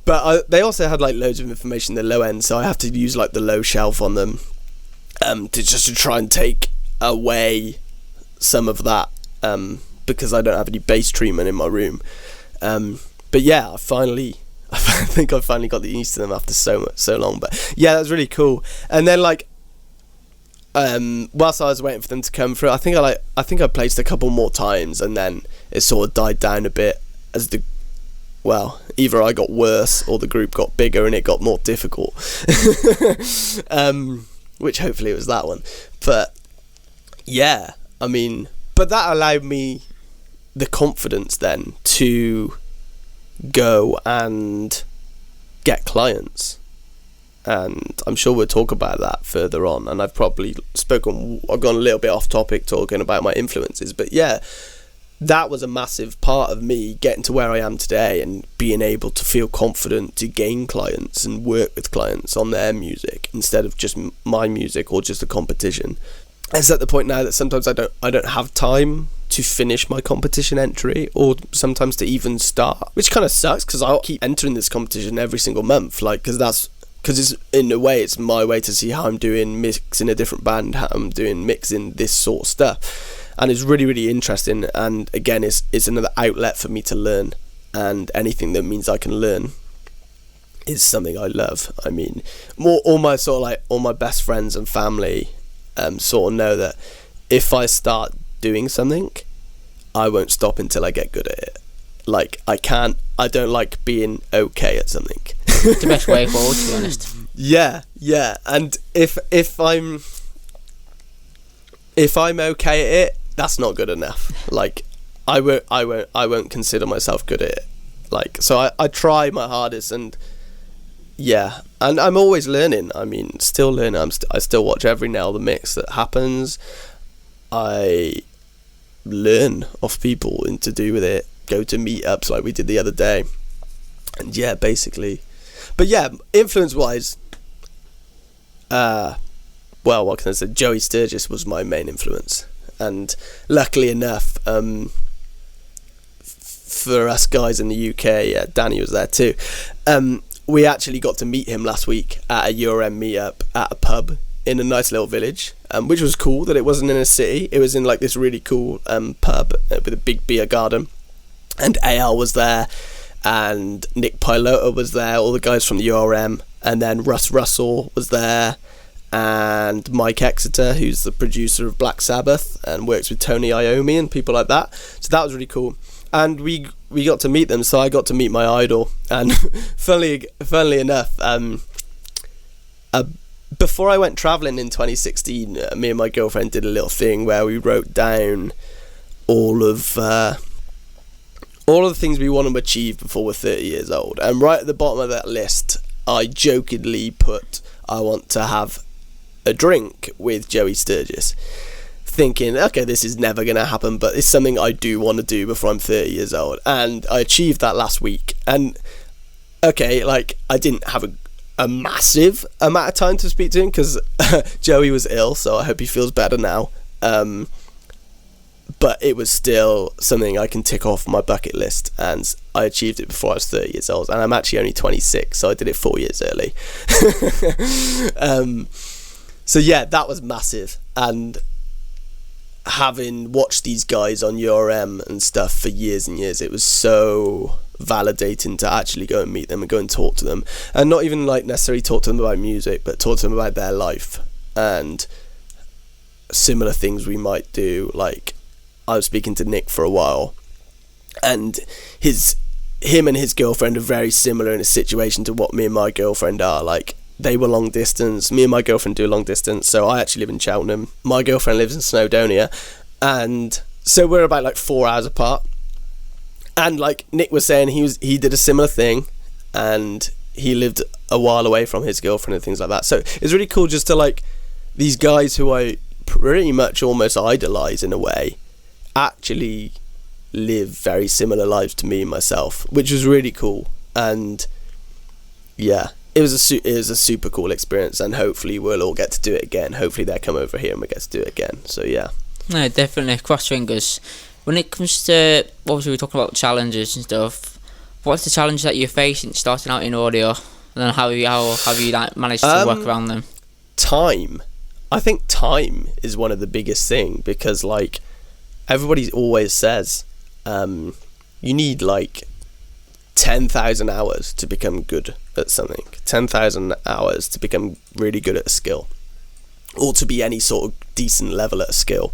But they also had like loads of information in the low end, so I have to use like the low shelf on them to try and take away some of that, because I don't have any bass treatment in my room. But yeah, I think I finally got used to them after so long. But yeah, that's really cool. And then like whilst I was waiting for them to come through, I think I placed a couple more times, and then it sort of died down a bit as either I got worse or the group got bigger and it got more difficult. Which hopefully it was that one. But yeah, I mean, but that allowed me the confidence then to go and get clients. And I'm sure we'll talk about that further on. And I've gone a little bit off topic talking about my influences. But yeah, that was a massive part of me getting to where I am today and being able to feel confident to gain clients and work with clients on their music instead of just my music or just a competition. It's at the point now that sometimes I don't have time to finish my competition entry, or sometimes to even start, which kind of sucks because I'll keep entering this competition every single month, like, because it's in a way it's my way to see how I'm doing mixing a different band, how I'm doing mixing this sort of stuff, and it's really, really interesting. And again, it's another outlet for me to learn, and anything that means I can learn is something I love. I mean, all my best friends and family sort of know that if I start doing something, I won't stop until I get good at it. Like, I don't like being okay at something. It's the best way forward, to be honest. Yeah, and if I'm okay at it, that's not good enough. Like, I won't consider myself good at it. Like, so I try my hardest, and yeah, and I'm always learning. I mean, still learning. I still watch every Nail the Mix that happens. I learn off people and to do with it, go to meetups like we did the other day, and yeah, basically. But yeah, influence wise, well, what can I say? Joey Sturgis was my main influence, and luckily enough, for us guys in the UK, Danny was there too. We actually got to meet him last week at a URM meetup at a pub in a nice little village, which was cool that it wasn't in a city. It was in like this really cool pub with a big beer garden, and AL was there, and Nick Pilota was there, all the guys from the URM, and then Russ Russell was there, and Mike Exeter, who's the producer of Black Sabbath and works with Tony Iommi and people like that. So that was really cool. And we got to meet them, so I got to meet my idol. And funnily enough, before I went travelling in 2016, me and my girlfriend did a little thing where we wrote down all of the things we want to achieve before we're 30 years old. And right at the bottom of that list, I jokingly put, I want to have a drink with Joey Sturgis, thinking, okay, this is never going to happen, but it's something I do want to do before I'm 30 years old. And I achieved that last week. And okay, like, I didn't have a massive amount of time to speak to him because Joey was ill, so I hope he feels better now. But it was still something I can tick off my bucket list, and I achieved it before I was 30 years old, and I'm actually only 26, so I did it 4 years early. So yeah, that was massive. And having watched these guys on URM and stuff for years and years, it was so validating to actually go and meet them and go and talk to them, and not even like necessarily talk to them about music, but talk to them about their life and similar things we might do. Like, I was speaking to Nick for a while, and him and his girlfriend are very similar in a situation to what me and my girlfriend are. Like, they were long distance. Me and my girlfriend do long distance, so I actually live in Cheltenham. My girlfriend lives in Snowdonia, and so we're about like 4 hours apart. And like Nick was saying, he did a similar thing, and he lived a while away from his girlfriend and things like that. So it's really cool just to, like, these guys who I pretty much almost idolize in a way actually live very similar lives to me and myself, which was really cool. And yeah, it was a super cool experience, and hopefully we'll all get to do it again. Hopefully they'll come over here and we get to do it again. So yeah. No, definitely. Cross fingers. When it comes to, obviously we're talking about challenges and stuff, what's the challenge that you're facing starting out in audio, and then how have you like managed to work around them? Time. I think time is one of the biggest thing, because like everybody always says you need like 10,000 hours to become good at something, 10,000 hours to become really good at a skill, or to be any sort of decent level at a skill.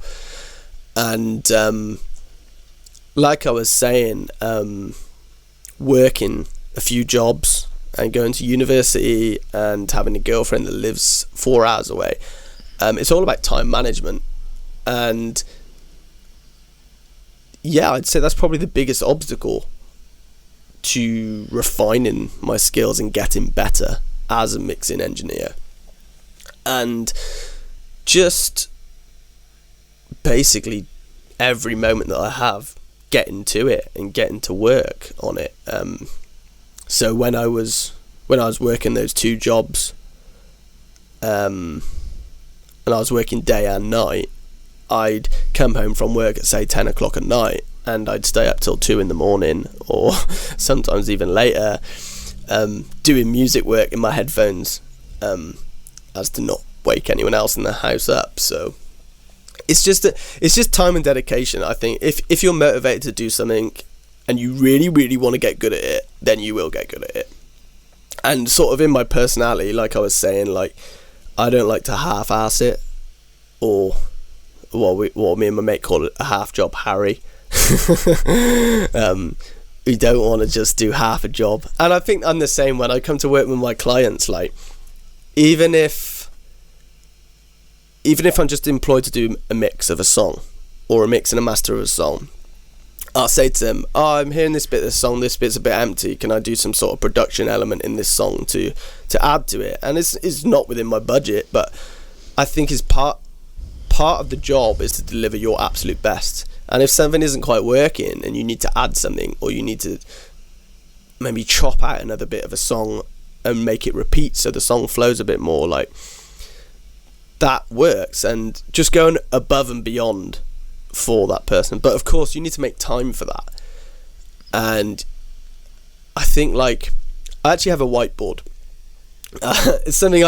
And like I was saying, working a few jobs and going to university and having a girlfriend that lives 4 hours away, it's all about time management. And yeah, I'd say that's probably the biggest obstacle to refining my skills and getting better as a mixing engineer. And just basically every moment that I have, getting to it and getting to work on it. So when I was working those two jobs, and I was working day and night, I'd come home from work at say 10 o'clock at night, and I'd stay up till 2 in the morning, or sometimes even later, doing music work in my headphones, as to not wake anyone else in the house up. So it's just time and dedication. I think if you're motivated to do something and you really, really want to get good at it, then you will get good at it. And sort of in my personality, like I was saying, like, I don't like to half-ass it, or what me and my mate call it, a half-job Harry. We don't want to just do half a job. And I think I'm the same when I come to work with my clients. Like, even if I'm just employed to do a mix of a song, or a mix and a master of a song, I'll say to them, oh, I'm hearing this bit of the song, this bit's a bit empty, can I do some sort of production element in this song to add to it? And it's not within my budget, but I think it's part part of the job is to deliver your absolute best. And if something isn't quite working and you need to add something, or you need to maybe chop out another bit of a song and make it repeat so the song flows a bit more, like, that works. And just going above and beyond for that person. But of course you need to make time for that. And I think, like, I actually have a whiteboard. It's something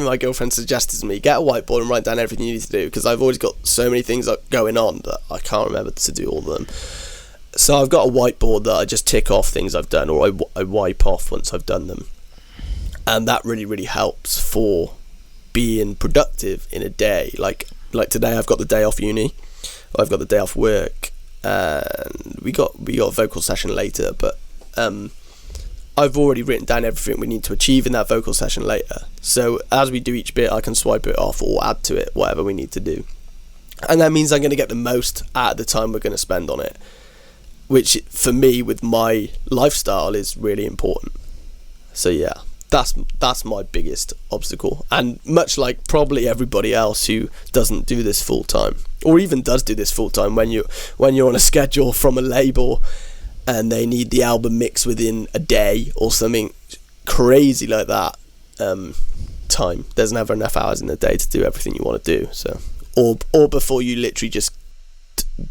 my girlfriend suggested to me. Get a whiteboard and write down everything you need to do, because I've always got so many things going on that I can't remember to do all of them. So I've got a whiteboard that I just tick off things I've done, or I wipe off once I've done them. And that really, really helps for being productive in a day. Like today, I've got the day off uni, or I've got the day off work, and we got a vocal session later. But I've already written down everything we need to achieve in that vocal session later. So as we do each bit, I can swipe it off or add to it whatever we need to do. And that means I'm going to get the most out of the time we're going to spend on it, which for me, with my lifestyle, is really important. So yeah, that's my biggest obstacle. And much like probably everybody else who doesn't do this full time, or even does do this full time, when you're on a schedule from a label and they need the album mix within a day or something crazy like that, there's never enough hours in the day to do everything you want to do. So, or before you literally just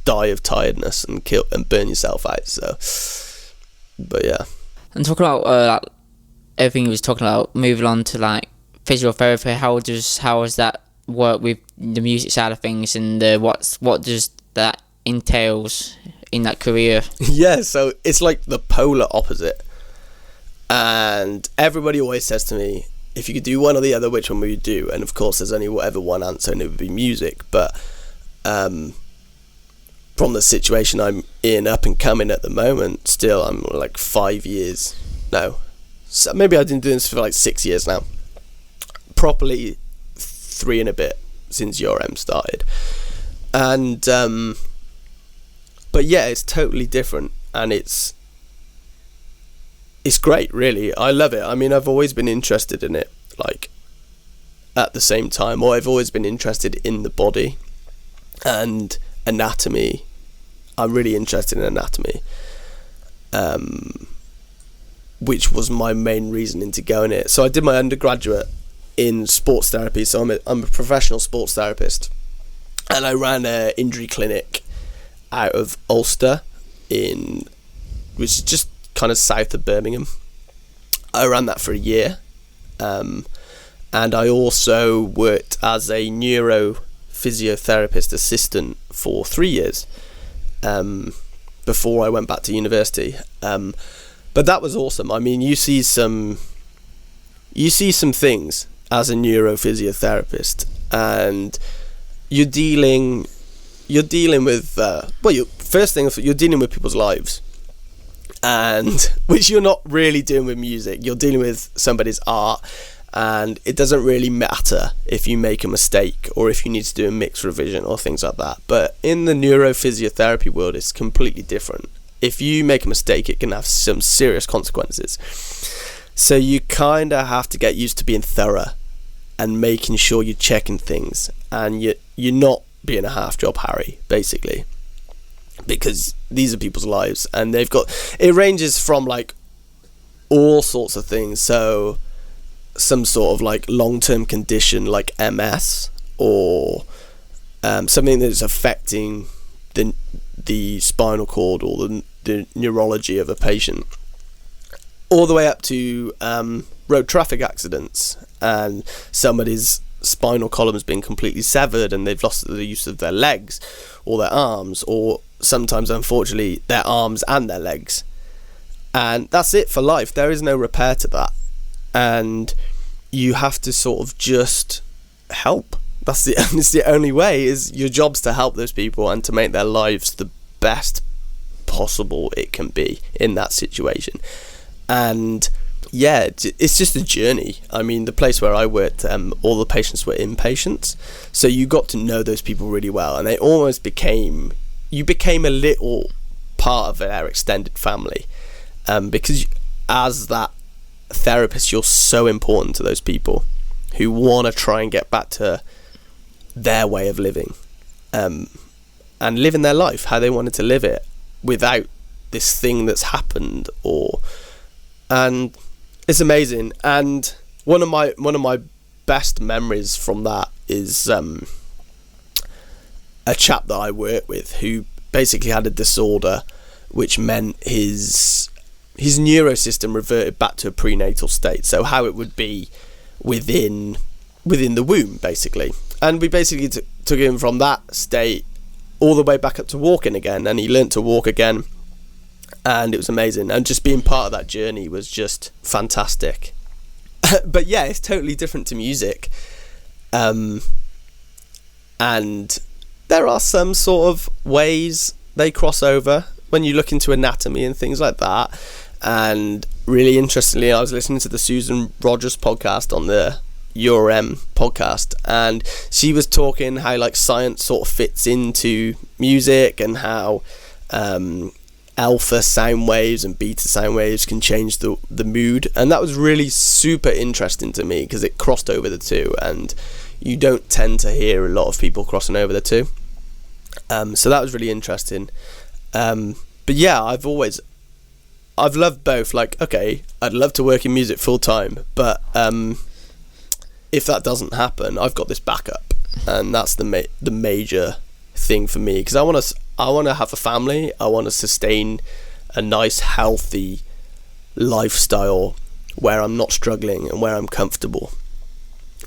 die of tiredness and burn yourself out. So, but yeah. And talking about everything you was talking about, moving on to like physiotherapy, how does that work with the music side of things, and what does that entails in that career? Yeah, so it's like the polar opposite. And everybody always says to me, if you could do one or the other, which one would you do? And of course there's only whatever one answer, and it would be music. But from the situation I'm in, up and coming at the moment, still I'm like 5 years, so maybe I've been doing this for like 6 years now, properly 3 and a bit since Your M started. And but yeah, it's totally different, and it's great, really. I love it. I mean, I've always been interested in it, like, at the same time, or I've always been interested in the body and anatomy. I'm really interested in anatomy, which was my main reason into going it. So I did my undergraduate in sports therapy, so I'm a professional sports therapist, and I ran an injury clinic out of Ulster, which is just kind of south of Birmingham. I ran that for a year, and I also worked as a neurophysiotherapist assistant for 3 years before I went back to university. But that was awesome. I mean, you see some things as a neurophysiotherapist, and you're dealing with first thing, you're dealing with people's lives, and which you're not really doing with music. You're dealing with somebody's art, and it doesn't really matter if you make a mistake or if you need to do a mix revision or things like that. But in the neurophysiotherapy world, it's completely different. If you make a mistake, it can have some serious consequences. So you kind of have to get used to being thorough and making sure you're checking things, and you're not being a half job Harry, basically, because these are people's lives, and it ranges from like all sorts of things. So some sort of like long-term condition like MS, or something that's affecting the spinal cord or the neurology of a patient, all the way up to road traffic accidents, and somebody's spinal column's been completely severed and they've lost the use of their legs or their arms, or sometimes, unfortunately, their arms and their legs, and that's it for life. There is no repair to that, and you have to sort of just help. It's the only way. Is your job's to help those people and to make their lives the best possible it can be in that situation. And yeah, it's just a journey. I mean, the place where I worked, all the patients were inpatients, so you got to know those people really well, and they almost became a little part of their extended family, because as that therapist, you're so important to those people who want to try and get back to their way of living, and living their life how they wanted to live it without this thing that's happened. And it's amazing. And one of my best memories from that is a chap that I work with who basically had a disorder which meant his neurosystem reverted back to a prenatal state, so how it would be within the womb, basically. And we basically took him from that state all the way back up to walking again, and he learnt to walk again, and it was amazing. And just being part of that journey was just fantastic. But yeah, it's totally different to music, and there are some sort of ways they cross over when you look into anatomy and things like that. And really interestingly, I was listening to the Susan Rogers podcast on the URM podcast, and she was talking how like science sort of fits into music, and how alpha sound waves and beta sound waves can change the mood. And that was really super interesting to me, because it crossed over the two, and you don't tend to hear a lot of people crossing over the two. So that was really interesting. But yeah, I've loved both. Like, okay, I'd love to work in music full time, but if that doesn't happen, I've got this backup, and that's the major thing for me, because I want to have a family. I want to sustain a nice, healthy lifestyle where I'm not struggling and where I'm comfortable.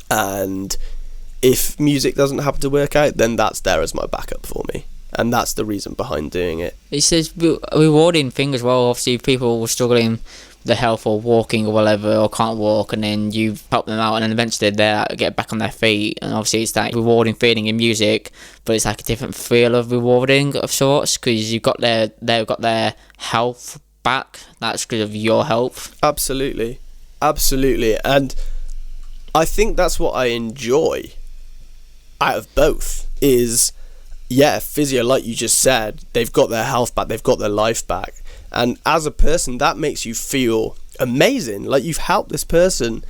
And if music doesn't happen to work out, then that's there as my backup for me. And that's the reason behind doing it. It's a rewarding thing as well. Obviously, people were struggling with their health or walking or whatever, or can't walk, and then you help them out, and then eventually they get back on their feet. And obviously, it's that rewarding feeling in music, but it's like a different feel of rewarding of sorts, because they've got their health back. That's because of your health. Absolutely. And I think that's what I enjoy out of both is, yeah, physio, like you just said, they've got their health back, they've got their life back. And as a person, that makes you feel amazing. Like, you've helped this person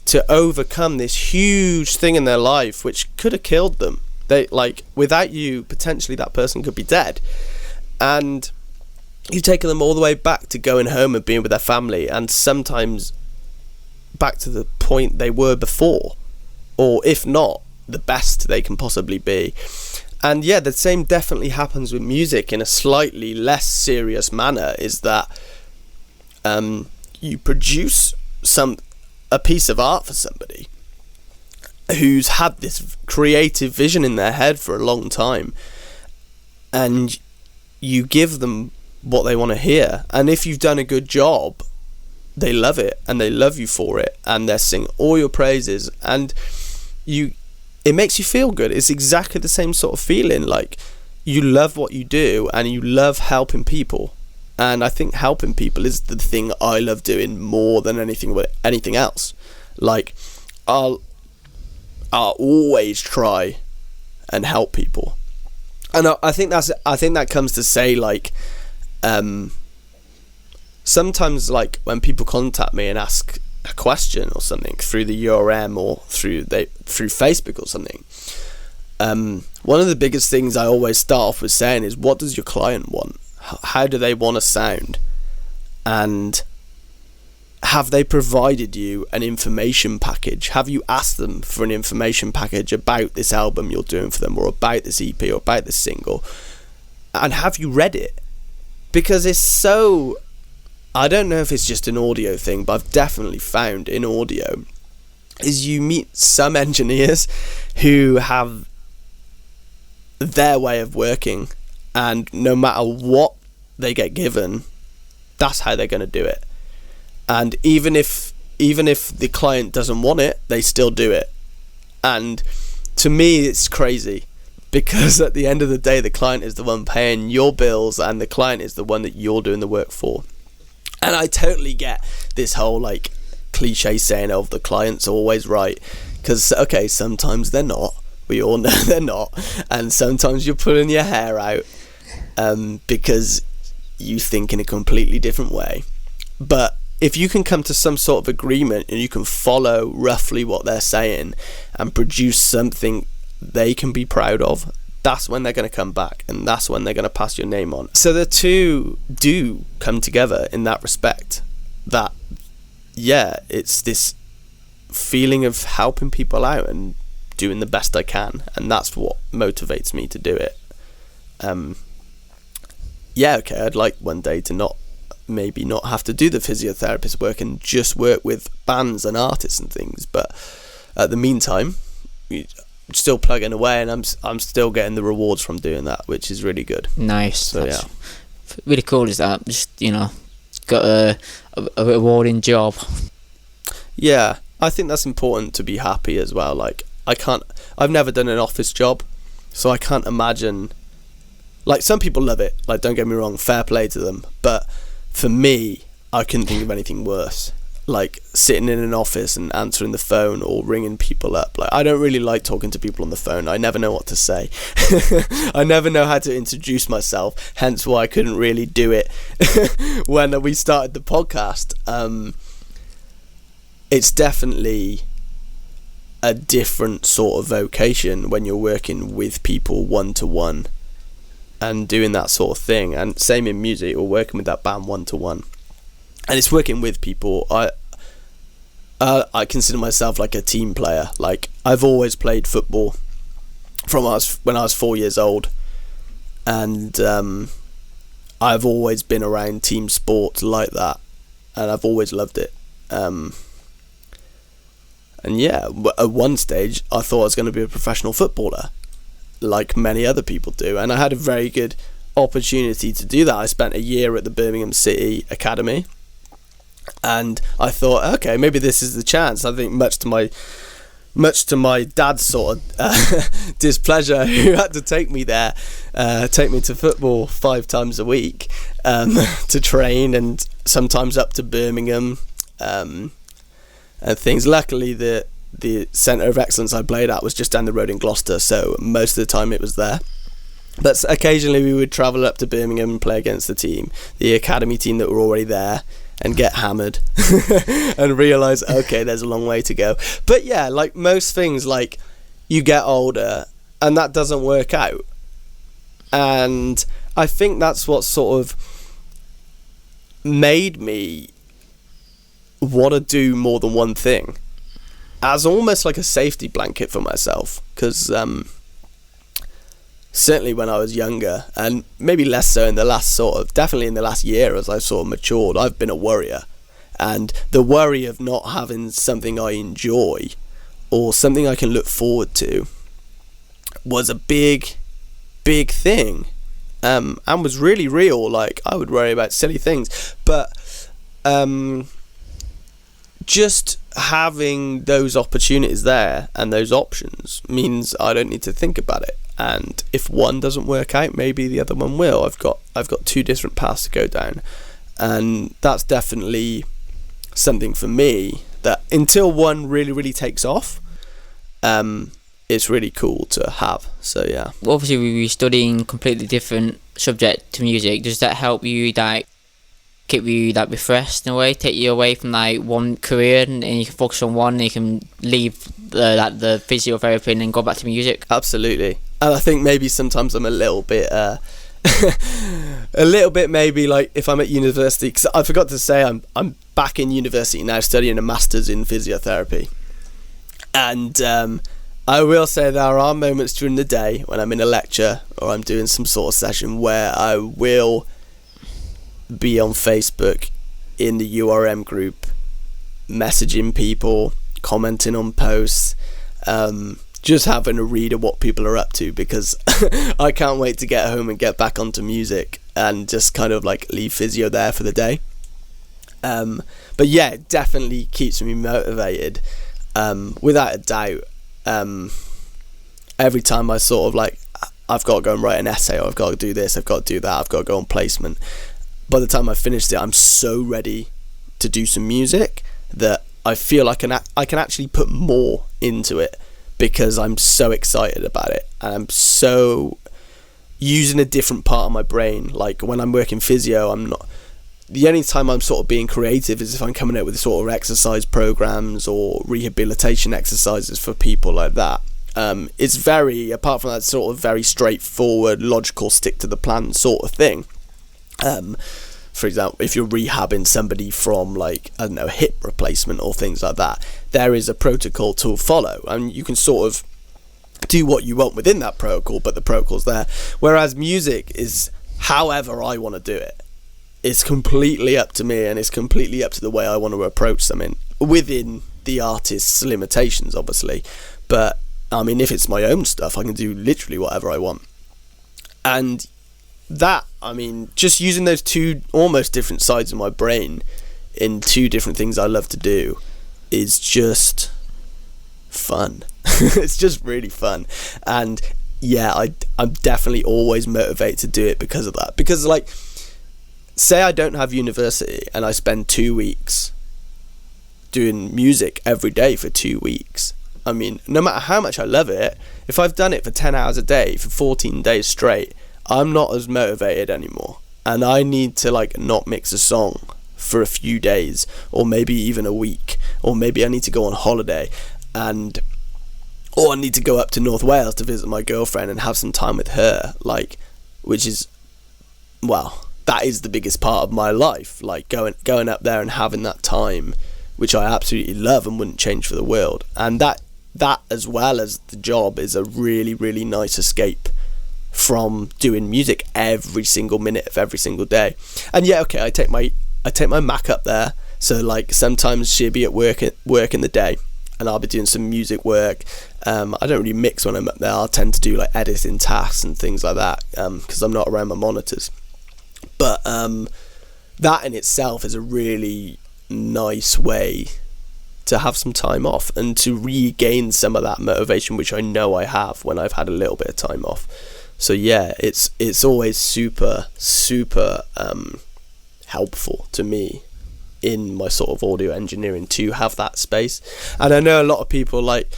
to overcome this huge thing in their life, which could have killed them. Without you, potentially that person could be dead. And you've taken them all the way back to going home and being with their family, and sometimes back to the point they were before, or if not, the best they can possibly be. And yeah, the same definitely happens with music in a slightly less serious manner, is that you produce a piece of art for somebody who's had this creative vision in their head for a long time, and you give them what they want to hear. And if you've done a good job, they love it, and they love you for it, and they sing all your praises, and it makes you feel good. It's exactly the same sort of feeling. Like, you love what you do, and you love helping people. And I think helping people is the thing I love doing more than anything else. Like, I'll always try and help people. And I think that comes to say, like, sometimes, like, when people contact me and ask a question or something through the URM or through Facebook or something, one of the biggest things I always start off with saying is, what does your client want? How do they want to sound? And have they provided you an information package? Have you asked them for an information package about this album you're doing for them, or about this EP, or about this single? And have you read it? Because it's so, I don't know if it's just an audio thing, but I've definitely found in audio is you meet some engineers who have their way of working, and no matter what they get given, that's how they're going to do it. And even if the client doesn't want it, they still do it. And to me, it's crazy, because at the end of the day, the client is the one paying your bills, and the client is the one that you're doing the work for. And I totally get this whole, like, cliche saying of the client's always right, because, okay, sometimes they're not. We all know they're not. And sometimes you're pulling your hair out because you think in a completely different way. But if you can come to some sort of agreement, and you can follow roughly what they're saying and produce something they can be proud of, that's when they're going to come back, and that's when they're going to pass your name on. So the two do come together in that respect, that it's this feeling of helping people out and doing the best I can, and that's what motivates me to do it. I'd like one day to not have to do the physiotherapist work and just work with bands and artists and things, but at the meantime, still plugging away, and I'm still getting the rewards from doing that, which is really good. Nice. So That's really cool. Is that just got a rewarding job? Yeah, I think that's important to be happy as well. Like, I've never done an office job, so I can't imagine. Like, some people love it. Like, don't get me wrong, fair play to them. But for me, I couldn't think of anything worse. Like, sitting in an office and answering the phone or ringing people up. Like, I don't really like talking to people on the phone. I never know what to say. I never know how to introduce myself. Hence why I couldn't really do it when we started the podcast. It's definitely a different sort of vocation when you're working with people one-to-one and doing that sort of thing, and same in music, or working with that band one-to-one, and it's working with people. I consider myself like a team player. Like, I've always played football from when I was 4 years old, and I've always been around team sports like that, and I've always loved it. And yeah, at one stage I thought I was going to be a professional footballer, like many other people do, and I had a very good opportunity to do that. I spent a year at the Birmingham City Academy, and I thought, okay, maybe this is the chance. I think much to my dad's sort of displeasure, who had to take me there, take me to football 5 times a week to train, and sometimes up to Birmingham and things. Luckily, the Centre of Excellence I played at was just down the road in Gloucester, so most of the time it was there. But occasionally we would travel up to Birmingham and play against the academy team that were already there, and get hammered and realise, okay, there's a long way to go. But yeah, like most things, like, you get older and that doesn't work out, and I think that's what sort of made me want to do more than one thing, as almost like a safety blanket for myself, because certainly when I was younger, and maybe less so in the last definitely in the last year as I've sort of matured, I've been a worrier, and the worry of not having something I enjoy or something I can look forward to was a big thing, and was really real. Like, I would worry about silly things, but just having those opportunities there and those options means I don't need to think about it. And if one doesn't work out, maybe the other one will. I've got 2 different paths to go down, and that's definitely something for me that until one really, really takes off, it's really cool to have. So yeah. Obviously, we were studying completely different subject to music. Does that help you, like, keep you like refreshed in a way, take you away from like one career, and you can focus on one, and you can leave the physiotherapy and then go back to music? Absolutely. And I think maybe sometimes I'm a little bit maybe like if I'm at university, because I forgot to say I'm back in university now studying a master's in physiotherapy, and I will say there are moments during the day when I'm in a lecture or I'm doing some sort of session where I will be on Facebook in the URM group, messaging people, commenting on posts, just having a read of what people are up to, because I can't wait to get home and get back onto music and just kind of like leave physio there for the day. But yeah, it definitely keeps me motivated, without a doubt. Every time I sort of like, I've got to go and write an essay, or I've got to do this, I've got to do that, I've got to go on placement. By the time I finished it, I'm so ready to do some music that I feel I can actually put more into it, because I'm so excited about it, and I'm so using a different part of my brain. Like, when I'm working physio, the only time I'm sort of being creative is if I'm coming up with sort of exercise programs or rehabilitation exercises for people like that. It's very, apart from that sort of very straightforward, logical, stick to the plan sort of thing. For example, if you're rehabbing somebody from, like, I don't know, hip replacement or things like that, there is a protocol to follow, and you can sort of do what you want within that protocol, but the protocol's there. Whereas music is however I want to do it. It's completely up to me, and it's completely up to the way I want to approach something within the artist's limitations, obviously. But I mean, if it's my own stuff, I can do literally whatever I want. And that, I mean, just using those two almost different sides of my brain in two different things I love to do is just fun. It's just really fun. And yeah, I'm definitely always motivated to do it because of that. Because, like, say I don't have university and I spend 2 weeks doing music every day for 2 weeks. I mean, no matter how much I love it, if I've done it for 10 hours a day for 14 days straight, I'm not as motivated anymore. And I need to, like, not mix a song for a few days, or maybe even a week, or maybe I need to go on holiday, or I need to go up to North Wales to visit my girlfriend and have some time with her, like, which is, well, that is the biggest part of my life, like going up there and having that time, which I absolutely love and wouldn't change for the world. And that as well as the job is a really, really nice escape from doing music every single minute of every single day. And yeah, okay, I take my Mac up there, so like sometimes she'll be at work in the day and I'll be doing some music work. I don't really mix when I'm up there. I'll tend to do like editing tasks and things like that, because I'm not around my monitors. But that in itself is a really nice way to have some time off and to regain some of that motivation, which I know I have when I've had a little bit of time off. So yeah, it's always super helpful to me in my sort of audio engineering to have that space. And I know a lot of people, like,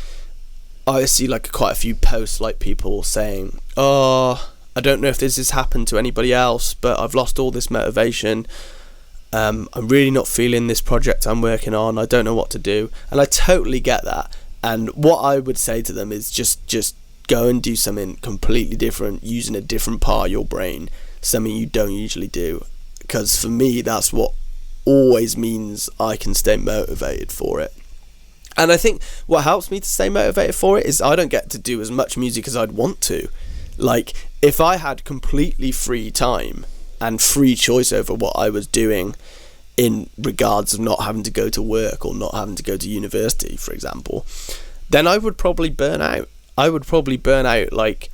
I see like quite a few posts like people saying, oh, I don't know if this has happened to anybody else, but I've lost all this motivation. I'm really not feeling this project I'm working on. I don't know what to do. And I totally get that. And what I would say to them is just go and do something completely different, using a different part of your brain, something you don't usually do. Because for me, that's what always means I can stay motivated for it. And I think what helps me to stay motivated for it is I don't get to do as much music as I'd want to. Like, if I had completely free time and free choice over what I was doing in regards of not having to go to work or not having to go to university, for example, then I would probably burn out. I would probably burn out, like,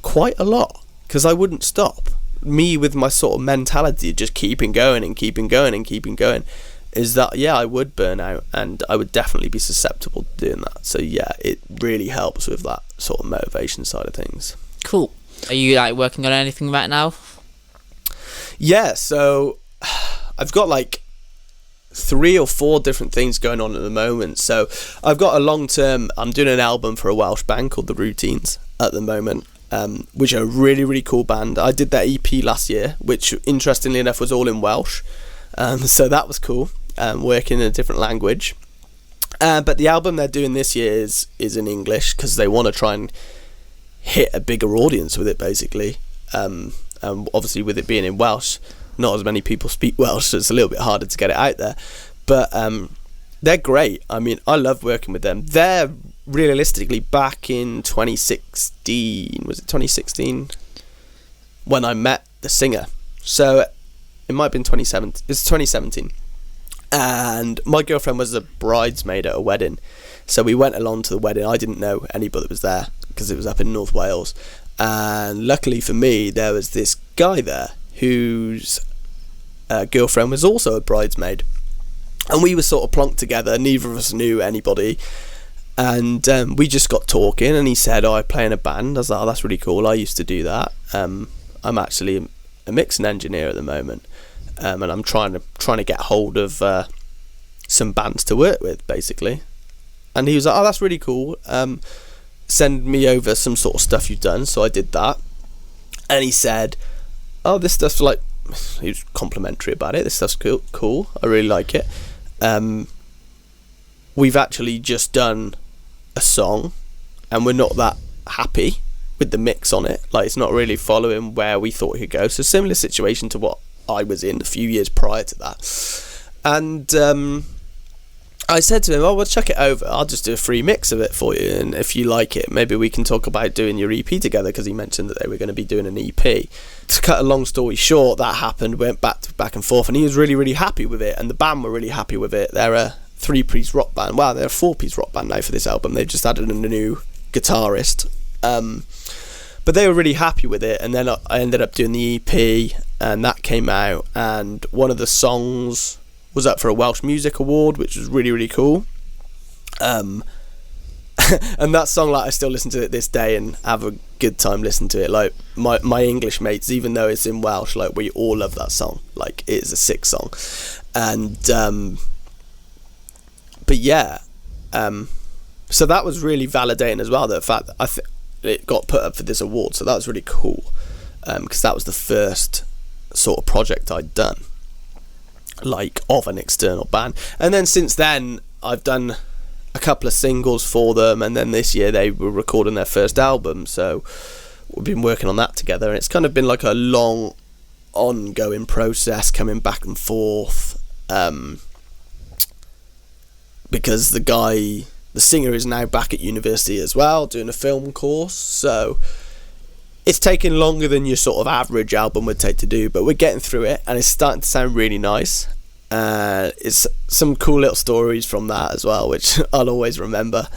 quite a lot, because I wouldn't stop. Me with my sort of mentality of just keeping going and keeping going and keeping going, is that, yeah, I would burn out, and I would definitely be susceptible to doing that. So yeah, it really helps with that sort of motivation side of things. Cool. Are you like working on anything right now? Yeah, so I've got like 3 or 4 different things going on at the moment. So I've got a long-term, I'm doing an album for a Welsh band called The Routines at the moment, which are a really, really cool band. I did their EP last year, which interestingly enough was all in Welsh. So that was cool, working in a different language. But the album they're doing this year is in English, because they want to try and hit a bigger audience with it, basically. And obviously with it being in Welsh, not as many people speak Welsh, so it's a little bit harder to get it out there. But they're great. I mean, I love working with them. They're realistically back in 2016, was it 2016? When I met the singer. So it might have been 2017. It's 2017. And my girlfriend was a bridesmaid at a wedding. So we went along to the wedding. I didn't know anybody that was there because it was up in North Wales. And luckily for me, there was this guy there whose girlfriend was also a bridesmaid. And we were sort of plonked together. Neither of us knew anybody. And we just got talking, and he said, oh, I play in a band. I was like, oh, that's really cool. I used to do that. I'm actually a mixing engineer at the moment. And I'm trying to get hold of some bands to work with, basically. And he was like, oh, that's really cool. Send me over some sort of stuff you've done. So I did that. And he said, oh, this stuff's like, he was complimentary about it. This stuff's cool. I really like it. We've actually just done a a song and we're not that happy with the mix on it. Like, it's not really following where we thought it could go. So similar situation to what I was in a few years prior to that. And I said to him, well, chuck it over. I'll just do a free mix of it for you. And if you like it, maybe we can talk about doing your EP together, because he mentioned that they were going to be doing an EP. To cut a long story short, that happened, went back and forth, and he was really, really happy with it. And the band were really happy with it. They're a 3-piece rock band. Wow, they're a 4-piece rock band now for this album. They've just added a new guitarist. But they were really happy with it. And then I ended up doing the EP, and that came out. And one of the songs was up for a Welsh Music Award, which was really, really cool. And that song, like, I still listen to it this day and have a good time listening to it. Like, my English mates, even though it's in Welsh, like, we all love that song. Like, it is a sick song. And but yeah, so that was really validating as well, the fact that it got put up for this award. So that was really cool, because that was the first sort of project I'd done, like, of an external band. And then since then I've done a couple of singles for them, and then this year they were recording their first album, so we've been working on that together, and it's kind of been like a long ongoing process, coming back and forth, because the singer is now back at university as well, doing a film course, so it's taken longer than your sort of average album would take to do, but we're getting through it, and it's starting to sound really nice. It's some cool little stories from that as well, which I'll always remember.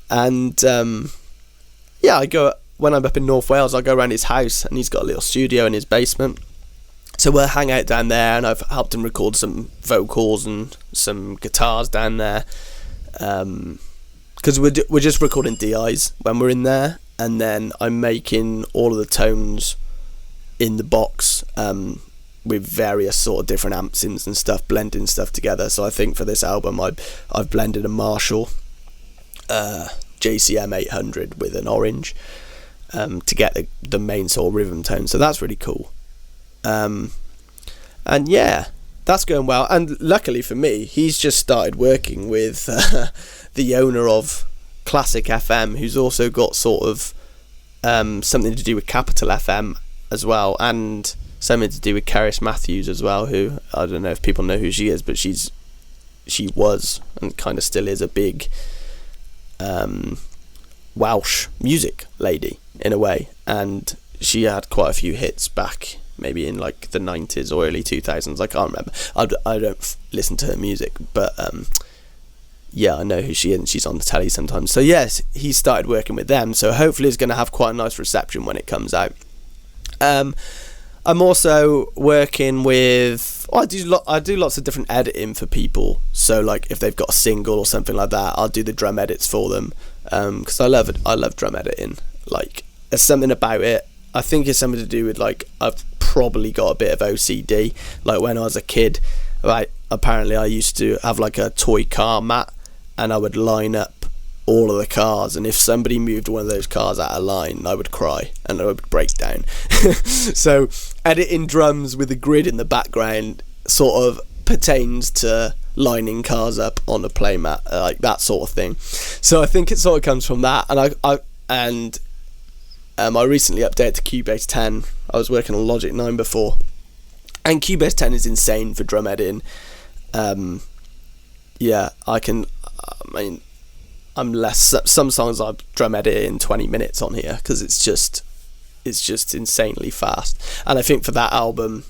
And yeah, when I'm up in North Wales, I go around his house, and he's got a little studio in his basement, so we'll hang out down there, and I've helped him record some vocals and some guitars down there, because we're just recording DIs when we're in there. And then I'm making all of the tones in the box, with various sort of different amps and stuff, blending stuff together. So I think for this album I've blended a Marshall JCM 800 with an orange, to get the main sort of rhythm tone. So that's really cool. And yeah, that's going well. And luckily for me, he's just started working with the owner of Classic FM, who's also got sort of something to do with Capital FM as well, and something to do with Cerys Matthews as well, who, I don't know if people know who she is, but she was and kind of still is a big Welsh music lady in a way, and she had quite a few hits back maybe in like the 90s or early 2000s. I can't remember. I don't listen to her music, but yeah, I know who she is, and she's on the telly sometimes. So yes, he started working with them, so hopefully it's going to have quite a nice reception when it comes out. I'm also working with, I do lots of different editing for people. So like if they've got a single or something like that, I'll do the drum edits for them, because I love drum editing. Like, there's something about it. I think it's something to do with, like, I've probably got a bit of OCD. Like, when I was a kid, right, apparently I used to have like a toy car mat, and I would line up all of the cars, and if somebody moved one of those cars out of line, I would cry and I would break down. So editing drums with a grid in the background sort of pertains to lining cars up on a playmat, like that sort of thing. So I think it sort of comes from that. And I recently updated to Cubase 10. I was working on Logic 9 before, and Cubase 10 is insane for drum editing. Yeah, some songs I drum edit in 20 minutes on here, because it's just insanely fast. And I think for that album,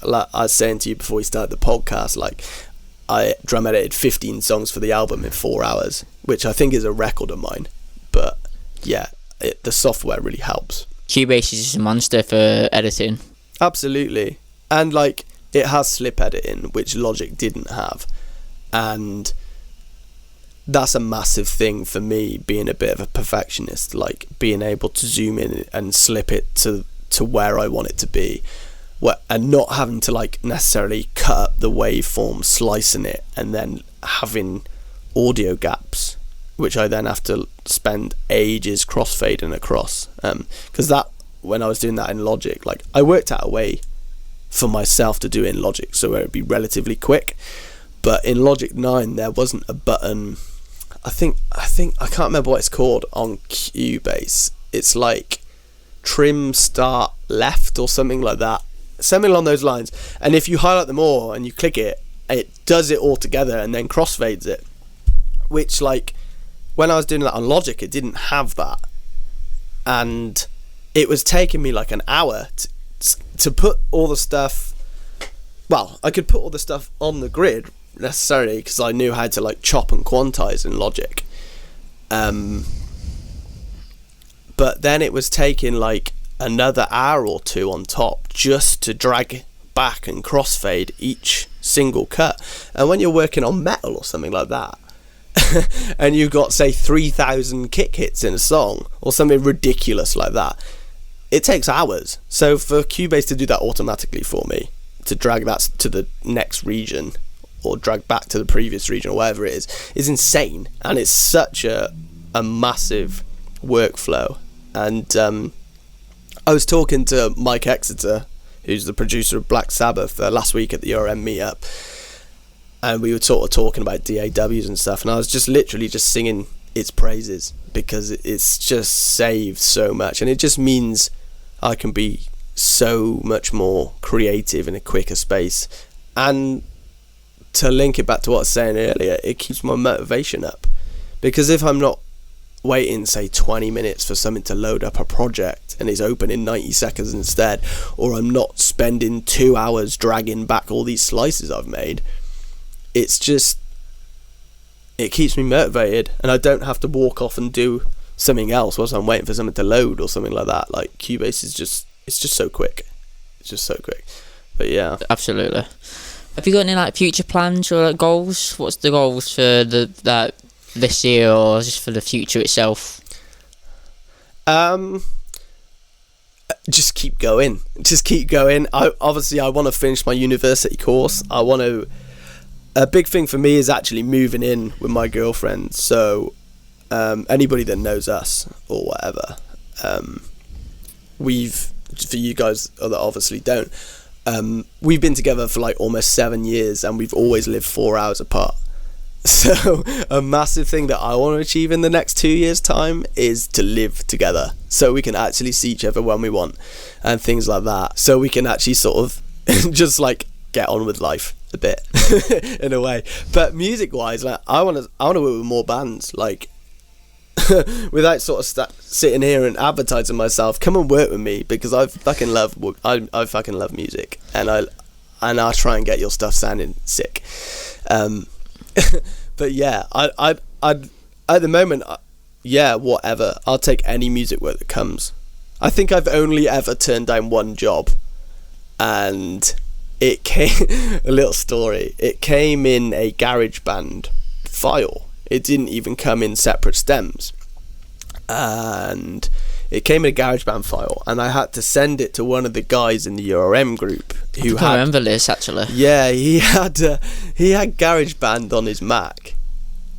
like I was saying to you before we started the podcast, like, I drum edited 15 songs for the album in 4 hours, which I think is a record of mine. But yeah, the software really helps. Cubase is just a monster for editing. Absolutely. And like, it has slip editing, which Logic didn't have, and that's a massive thing for me, being a bit of a perfectionist, like being able to zoom in and slip it to where I want it to be, and not having to like necessarily cut up the waveform, slicing it, and then having audio gaps, which I then have to spend ages crossfading across, because that, when I was doing that in Logic, like, I worked out a way for myself to do it in Logic so it would be relatively quick. But in Logic 9 there wasn't a button, I can't remember what it's called on Cubase. It's like trim start left or something like that, something along those lines. And if you highlight them all and you click it, it does it all together and then crossfades it, which, like, when I was doing that on Logic, it didn't have that, and it was taking me like an hour to put all the stuff. Well, I could put all the stuff on the grid necessarily because I knew how to like chop and quantize in Logic, but then it was taking like another hour or two on top just to drag back and crossfade each single cut. And when you're working on metal or something like that, and you've got, say, 3,000 kick hits in a song or something ridiculous like that, it takes hours. So for Cubase to do that automatically for me, to drag that to the next region or drag back to the previous region or whatever it is insane. And it's such a massive workflow. And I was talking to Mike Exeter, who's the producer of Black Sabbath, last week at the URM meetup, and we were sort of talking about DAWs and stuff, and I was just literally just singing its praises because it's just saved so much, and it just means I can be so much more creative in a quicker space. And to link it back to what I was saying earlier, it keeps my motivation up, because if I'm not waiting, say, 20 minutes for something to load up a project and it's open in 90 seconds instead, or I'm not spending 2 hours dragging back all these slices I've made, it's just, it keeps me motivated, and I don't have to walk off and do something else whilst I'm waiting for something to load or something like that. Like, Cubase is just, it's just so quick. It's just so quick. But yeah, absolutely. Have you got any like future plans or like goals? What's the goals for this year, or just for the future itself? Just keep going. I want to finish my university course. A big thing for me is actually moving in with my girlfriend. So anybody that knows us or whatever, for you guys that obviously don't, we've been together for like almost 7 years, and we've always lived 4 hours apart. So a massive thing that I want to achieve in the next 2 years' time is to live together, so we can actually see each other when we want and things like that, so we can actually sort of just like get on with life a bit in a way. But music wise, like, I want to work with more bands, like without sort of sitting here and advertising myself. Come and work with me, because I fucking love music, and I'll try and get your stuff sounding sick. But yeah, I at the moment, whatever. I'll take any music work that comes. I think I've only ever turned down one job, and it came a little story. It came in a GarageBand file. It didn't even come in separate stems, and it came in a GarageBand file, and I had to send it to one of the guys in the URM group who I remember this actually. Yeah, he had GarageBand on his Mac,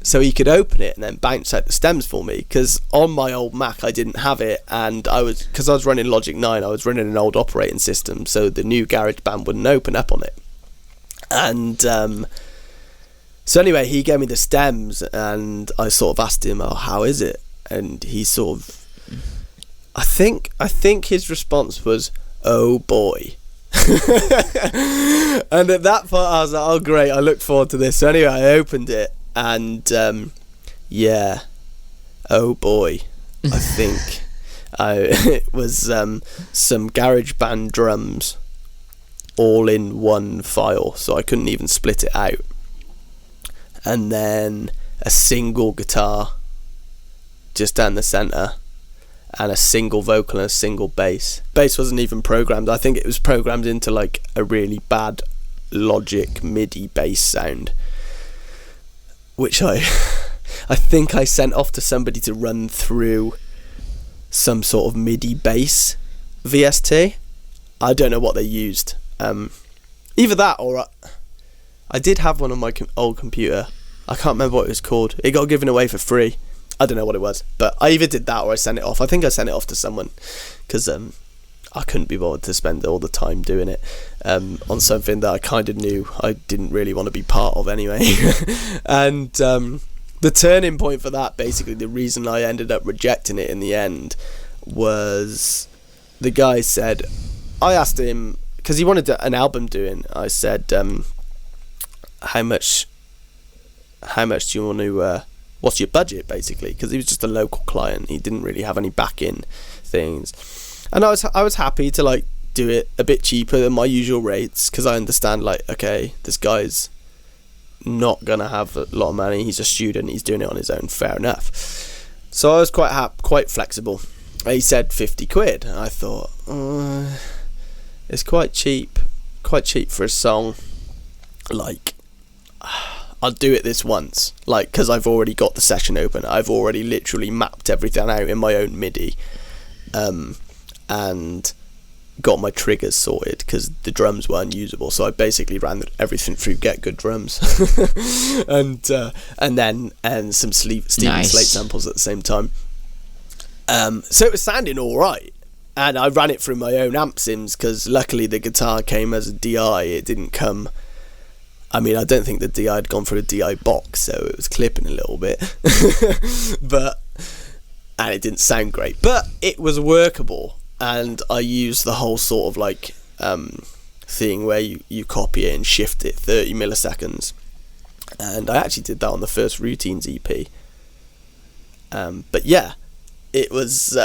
so he could open it and then bounce out the stems for me. Because on my old Mac I didn't have it, and because I was running Logic 9, I was running an old operating system, so the new GarageBand wouldn't open up on it. And so anyway, he gave me the stems, and I sort of asked him, "Oh, how is it?" And he sort of, I think his response was, "Oh boy." And at that point I was like, oh great, I look forward to this. So anyway, I opened it, and oh boy, I think it was some GarageBand drums all in one file, so I couldn't even split it out, and then a single guitar just down the centre, and a single vocal and a single bass. Bass wasn't even programmed. I think it was programmed into like a really bad Logic MIDI bass sound, which I think I sent off to somebody to run through some sort of MIDI bass VST. I don't know what they used. Either that, or I did have one on my old computer. I can't remember what it was called. It got given away for free. I don't know what it was, but I either did that or I sent it off. I think I sent it off to someone, because I couldn't be bothered to spend all the time doing it on something that I kind of knew I didn't really want to be part of anyway. And the turning point for that, basically, the reason I ended up rejecting it in the end was the guy said, I asked him, because he wanted an album doing, I said, how much do you want to, what's your budget, basically, because he was just a local client, he didn't really have any back-in things, and I was happy to, like, do it a bit cheaper than my usual rates, because I understand, like, okay, this guy's not gonna have a lot of money, he's a student, he's doing it on his own, fair enough. So I was quite flexible. He said 50 quid, and I thought, it's quite cheap for a song. Like, I'll do it this once, like, because I've already got the session open, I've already literally mapped everything out in my own MIDI, and got my triggers sorted, because the drums were unusable, so I basically ran everything through Get Good Drums, and some Stephen Slate samples at the same time. So it was sounding all right, and I ran it through my own amp sims, because luckily the guitar came as a DI. It didn't come, I mean, I don't think the DI had gone through a DI box, so it was clipping a little bit, and it didn't sound great, but it was workable. And I used the whole sort of like thing where you copy it and shift it 30 milliseconds, and I actually did that on the first Routines EP. But yeah, it was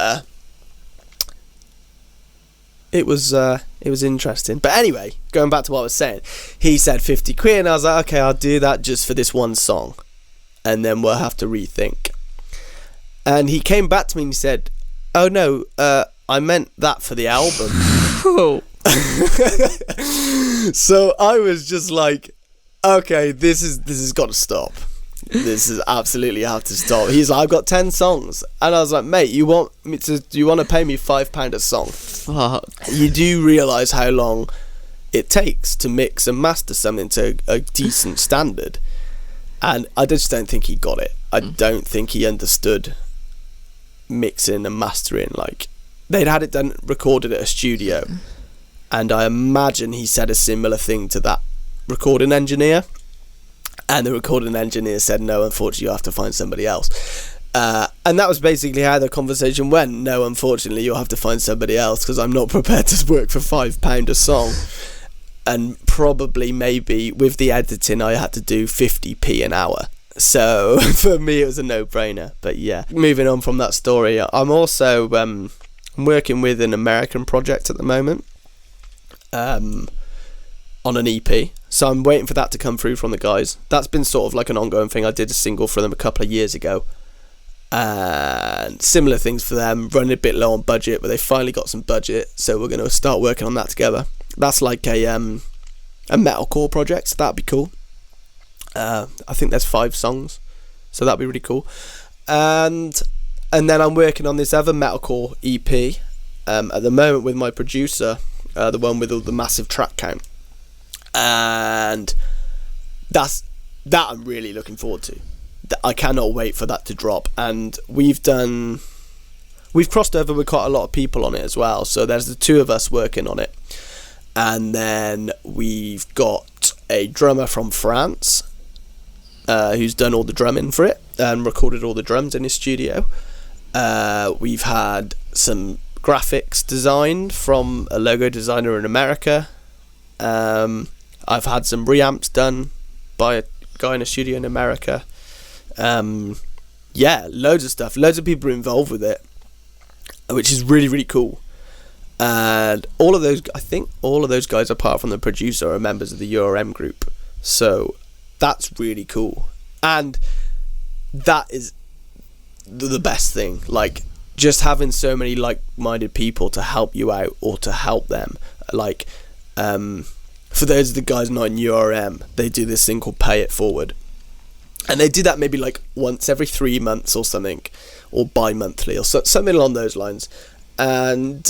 interesting. But anyway, going back to what I was saying, he said 50 quid, and I was like, okay, I'll do that just for this one song, and then we'll have to rethink. And he came back to me and he said, oh no, I meant that for the album. So I was just like, okay, this has got to stop. This is absolutely have to stop. He's like, I've got 10 songs, and I was like, mate, do you want to pay me £5 a song? Fuck. You do realise how long it takes to mix and master something to a decent standard, and I just don't think he got it. I don't think he understood mixing and mastering. Like, they'd had it done, recorded at a studio, and I imagine he said a similar thing to that recording engineer, and the recording engineer said, no, unfortunately you have to find somebody else, and that was basically how the conversation went. No, unfortunately you'll have to find somebody else, because I'm not prepared to work for £5 a song. And probably maybe with the editing I had to do 50p an hour. So for me it was a no-brainer. But yeah, moving on from that story, I'm also I'm working with an American project at the moment, on an EP, so I'm waiting for that to come through from the guys. That's been sort of like an ongoing thing. I did a single for them a couple of years ago, and similar things for them, running a bit low on budget, but they finally got some budget, so we're going to start working on that together. That's like a metalcore project, so that'd be cool. I think there's 5 songs, so that'd be really cool. And then I'm working on this other metalcore EP at the moment with my producer, the one with all the massive track count, and that I'm really looking forward to. I cannot wait for that to drop. And we've crossed over with quite a lot of people on it as well, so there's the 2 of us working on it, and then we've got a drummer from France who's done all the drumming for it and recorded all the drums in his studio. We've had some graphics designed from a logo designer in America. I've had some reamps done by a guy in a studio in America. Yeah, loads of stuff. Loads of people are involved with it, which is really, really cool. And I think all of those guys, apart from the producer, are members of the URM group. So that's really cool. And that is the best thing. Like, just having so many like-minded people to help you out or to help them. Like, for those of the guys not in URM, they do this thing called Pay It Forward. And they do that maybe like once every 3 months or something, or bi-monthly or something along those lines. And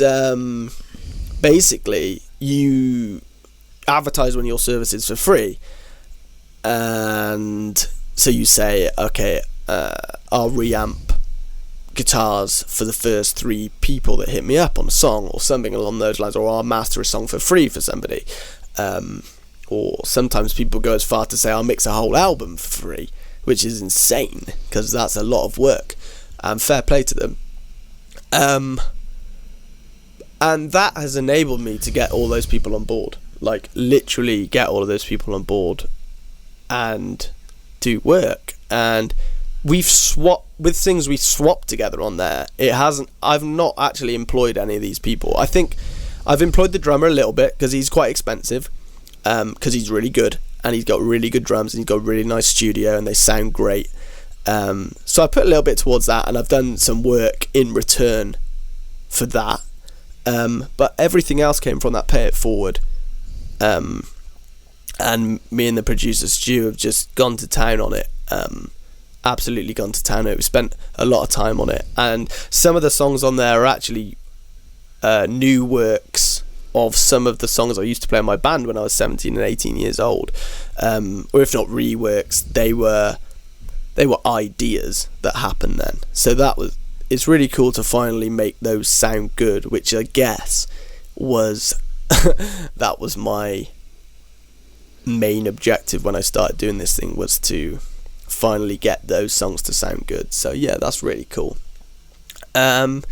basically you advertise one of your services for free, and so you say, okay, I'll reamp guitars for the first 3 people that hit me up on a song, or something along those lines, or I'll master a song for free for somebody, or sometimes people go as far to say I'll mix a whole album for free, which is insane because that's a lot of work, and fair play to them. And that has enabled me to get all those people on board, like literally get all of those people on board and do work. And we've swapped with things we swapped together on there. I've not actually employed any of these people. I think I've employed the drummer a little bit because he's quite expensive, because he's really good and he's got really good drums and he's got a really nice studio and they sound great. So I put a little bit towards that, and I've done some work in return for that. But everything else came from that pay it forward. And me and the producer Stu have just gone to town on it. Absolutely gone to town on it. We spent a lot of time on it, and some of the songs on there are actually new works of some of the songs I used to play in my band when I was 17 and 18 years old, or if not reworks, they were ideas that happened then. So it's really cool to finally make those sound good, which I guess was that was my main objective when I started doing this thing, was to finally get those songs to sound good. So yeah, that's really cool. And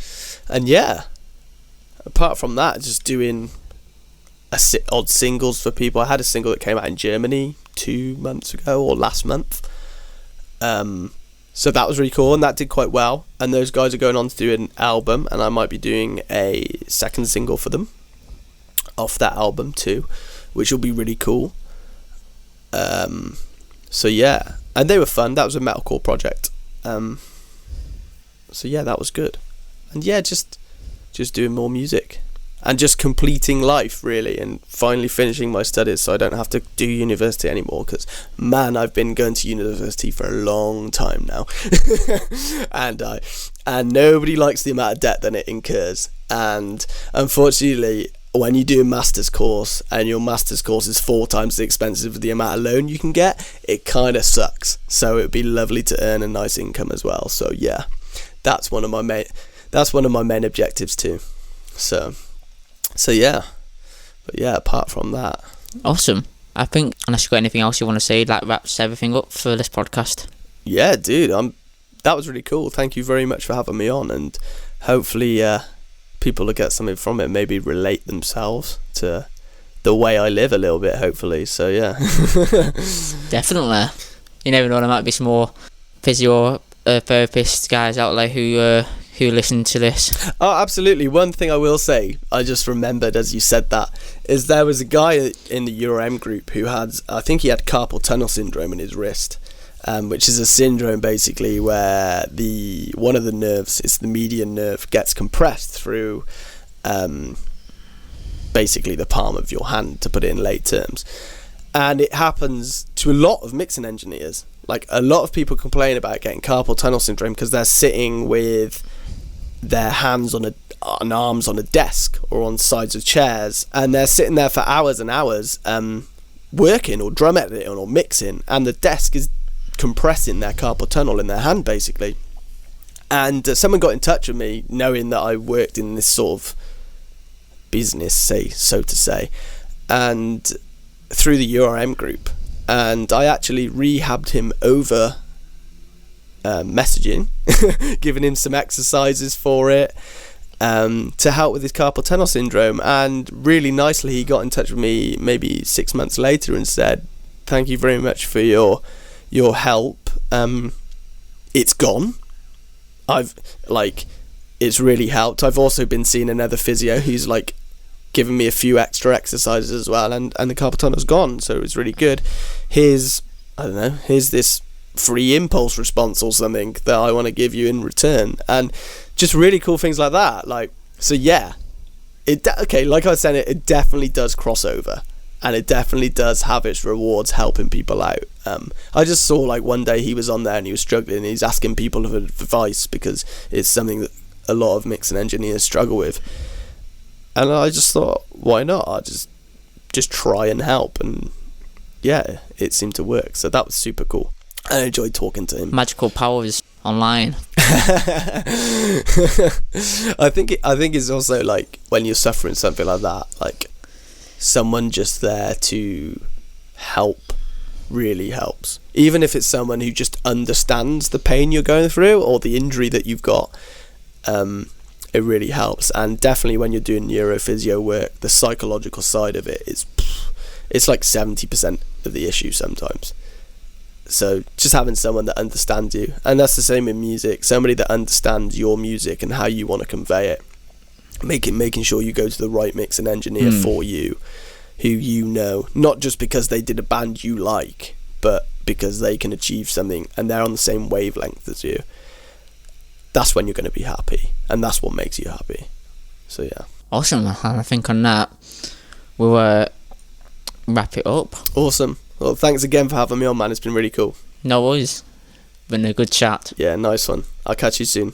yeah, apart from that, just doing odd singles for people. I had a single that came out in Germany 2 months ago or last month. So that was really cool, and that did quite well. And those guys are going on to do an album, and I might be doing a second single for them off that album too, which will be really cool. So yeah, and they were fun. That was a metalcore project. So yeah, that was good. And yeah, just doing more music and just completing life really, and finally finishing my studies so I don't have to do university anymore, because man, I've been going to university for a long time now. and nobody likes the amount of debt that it incurs, and unfortunately when you do a master's course and your master's course is 4 times the expensive of the amount of loan you can get, it kind of sucks. So it would be lovely to earn a nice income as well. So yeah, that's one of my main objectives too. So yeah, but yeah, apart from that, awesome. I think unless you've got anything else you want to say, that wraps everything up for this podcast. Yeah, dude, that was really cool. Thank you very much for having me on, and hopefully people will get something from it, maybe relate themselves to the way I live a little bit, hopefully. So yeah. Definitely. You never know, there might be some more physiotherapist guys out there who listen to this. Oh, absolutely. One thing I will say, I just remembered as you said that, is there was a guy in the URM group who I think he had carpal tunnel syndrome in his wrist, which is a syndrome basically where one of the nerves, it's the median nerve, gets compressed through basically the palm of your hand, to put it in late terms. And it happens to a lot of mixing engineers. Like, a lot of people complain about getting carpal tunnel syndrome because they're sitting with their hands on arms on a desk or on sides of chairs, and they're sitting there for hours and hours working or drum editing or mixing, and the desk is compressing their carpal tunnel in their hand basically. And someone got in touch with me knowing that I worked in this sort of business, so to say, and through the URM group, and I actually rehabbed him over messaging, giving him some exercises for it, to help with his carpal tunnel syndrome. And really nicely he got in touch with me maybe 6 months later and said, thank you very much for your help. It's gone. It's really helped. I've also been seeing another physio who's given me a few extra exercises as well, and the carpal tunnel's gone, so it's really good. Here's this free impulse response or something that I want to give you in return, and just really cool things like that. So yeah, like I was saying, it definitely does cross over, and it definitely does have its rewards helping people out. I just saw one day he was on there and he was struggling, and he's asking people for advice because it's something that a lot of mixing engineers struggle with, and I just thought, why not? I'll just try and help, and yeah, it seemed to work. So that was super cool. I enjoyed talking to him. Magical powers online. I think it's also when you're suffering something like that, someone just there to help really helps. Even if it's someone who just understands the pain you're going through or the injury that you've got, it really helps. And definitely when you're doing neurophysio work, the psychological side of it it's like 70% of the issue sometimes. So just having someone that understands you, and that's the same in music, somebody that understands your music and how you want to convey it, making sure you go to the right mix and engineer for you, who you know, not just because they did a band you like, but because they can achieve something and they're on the same wavelength as you. That's when you're going to be happy, and that's what makes you happy. So yeah. Awesome, man. I think on that we'll wrap it up. Awesome. Well, thanks again for having me on, man. It's been really cool. No worries. Been a good chat. Yeah, nice one. I'll catch you soon.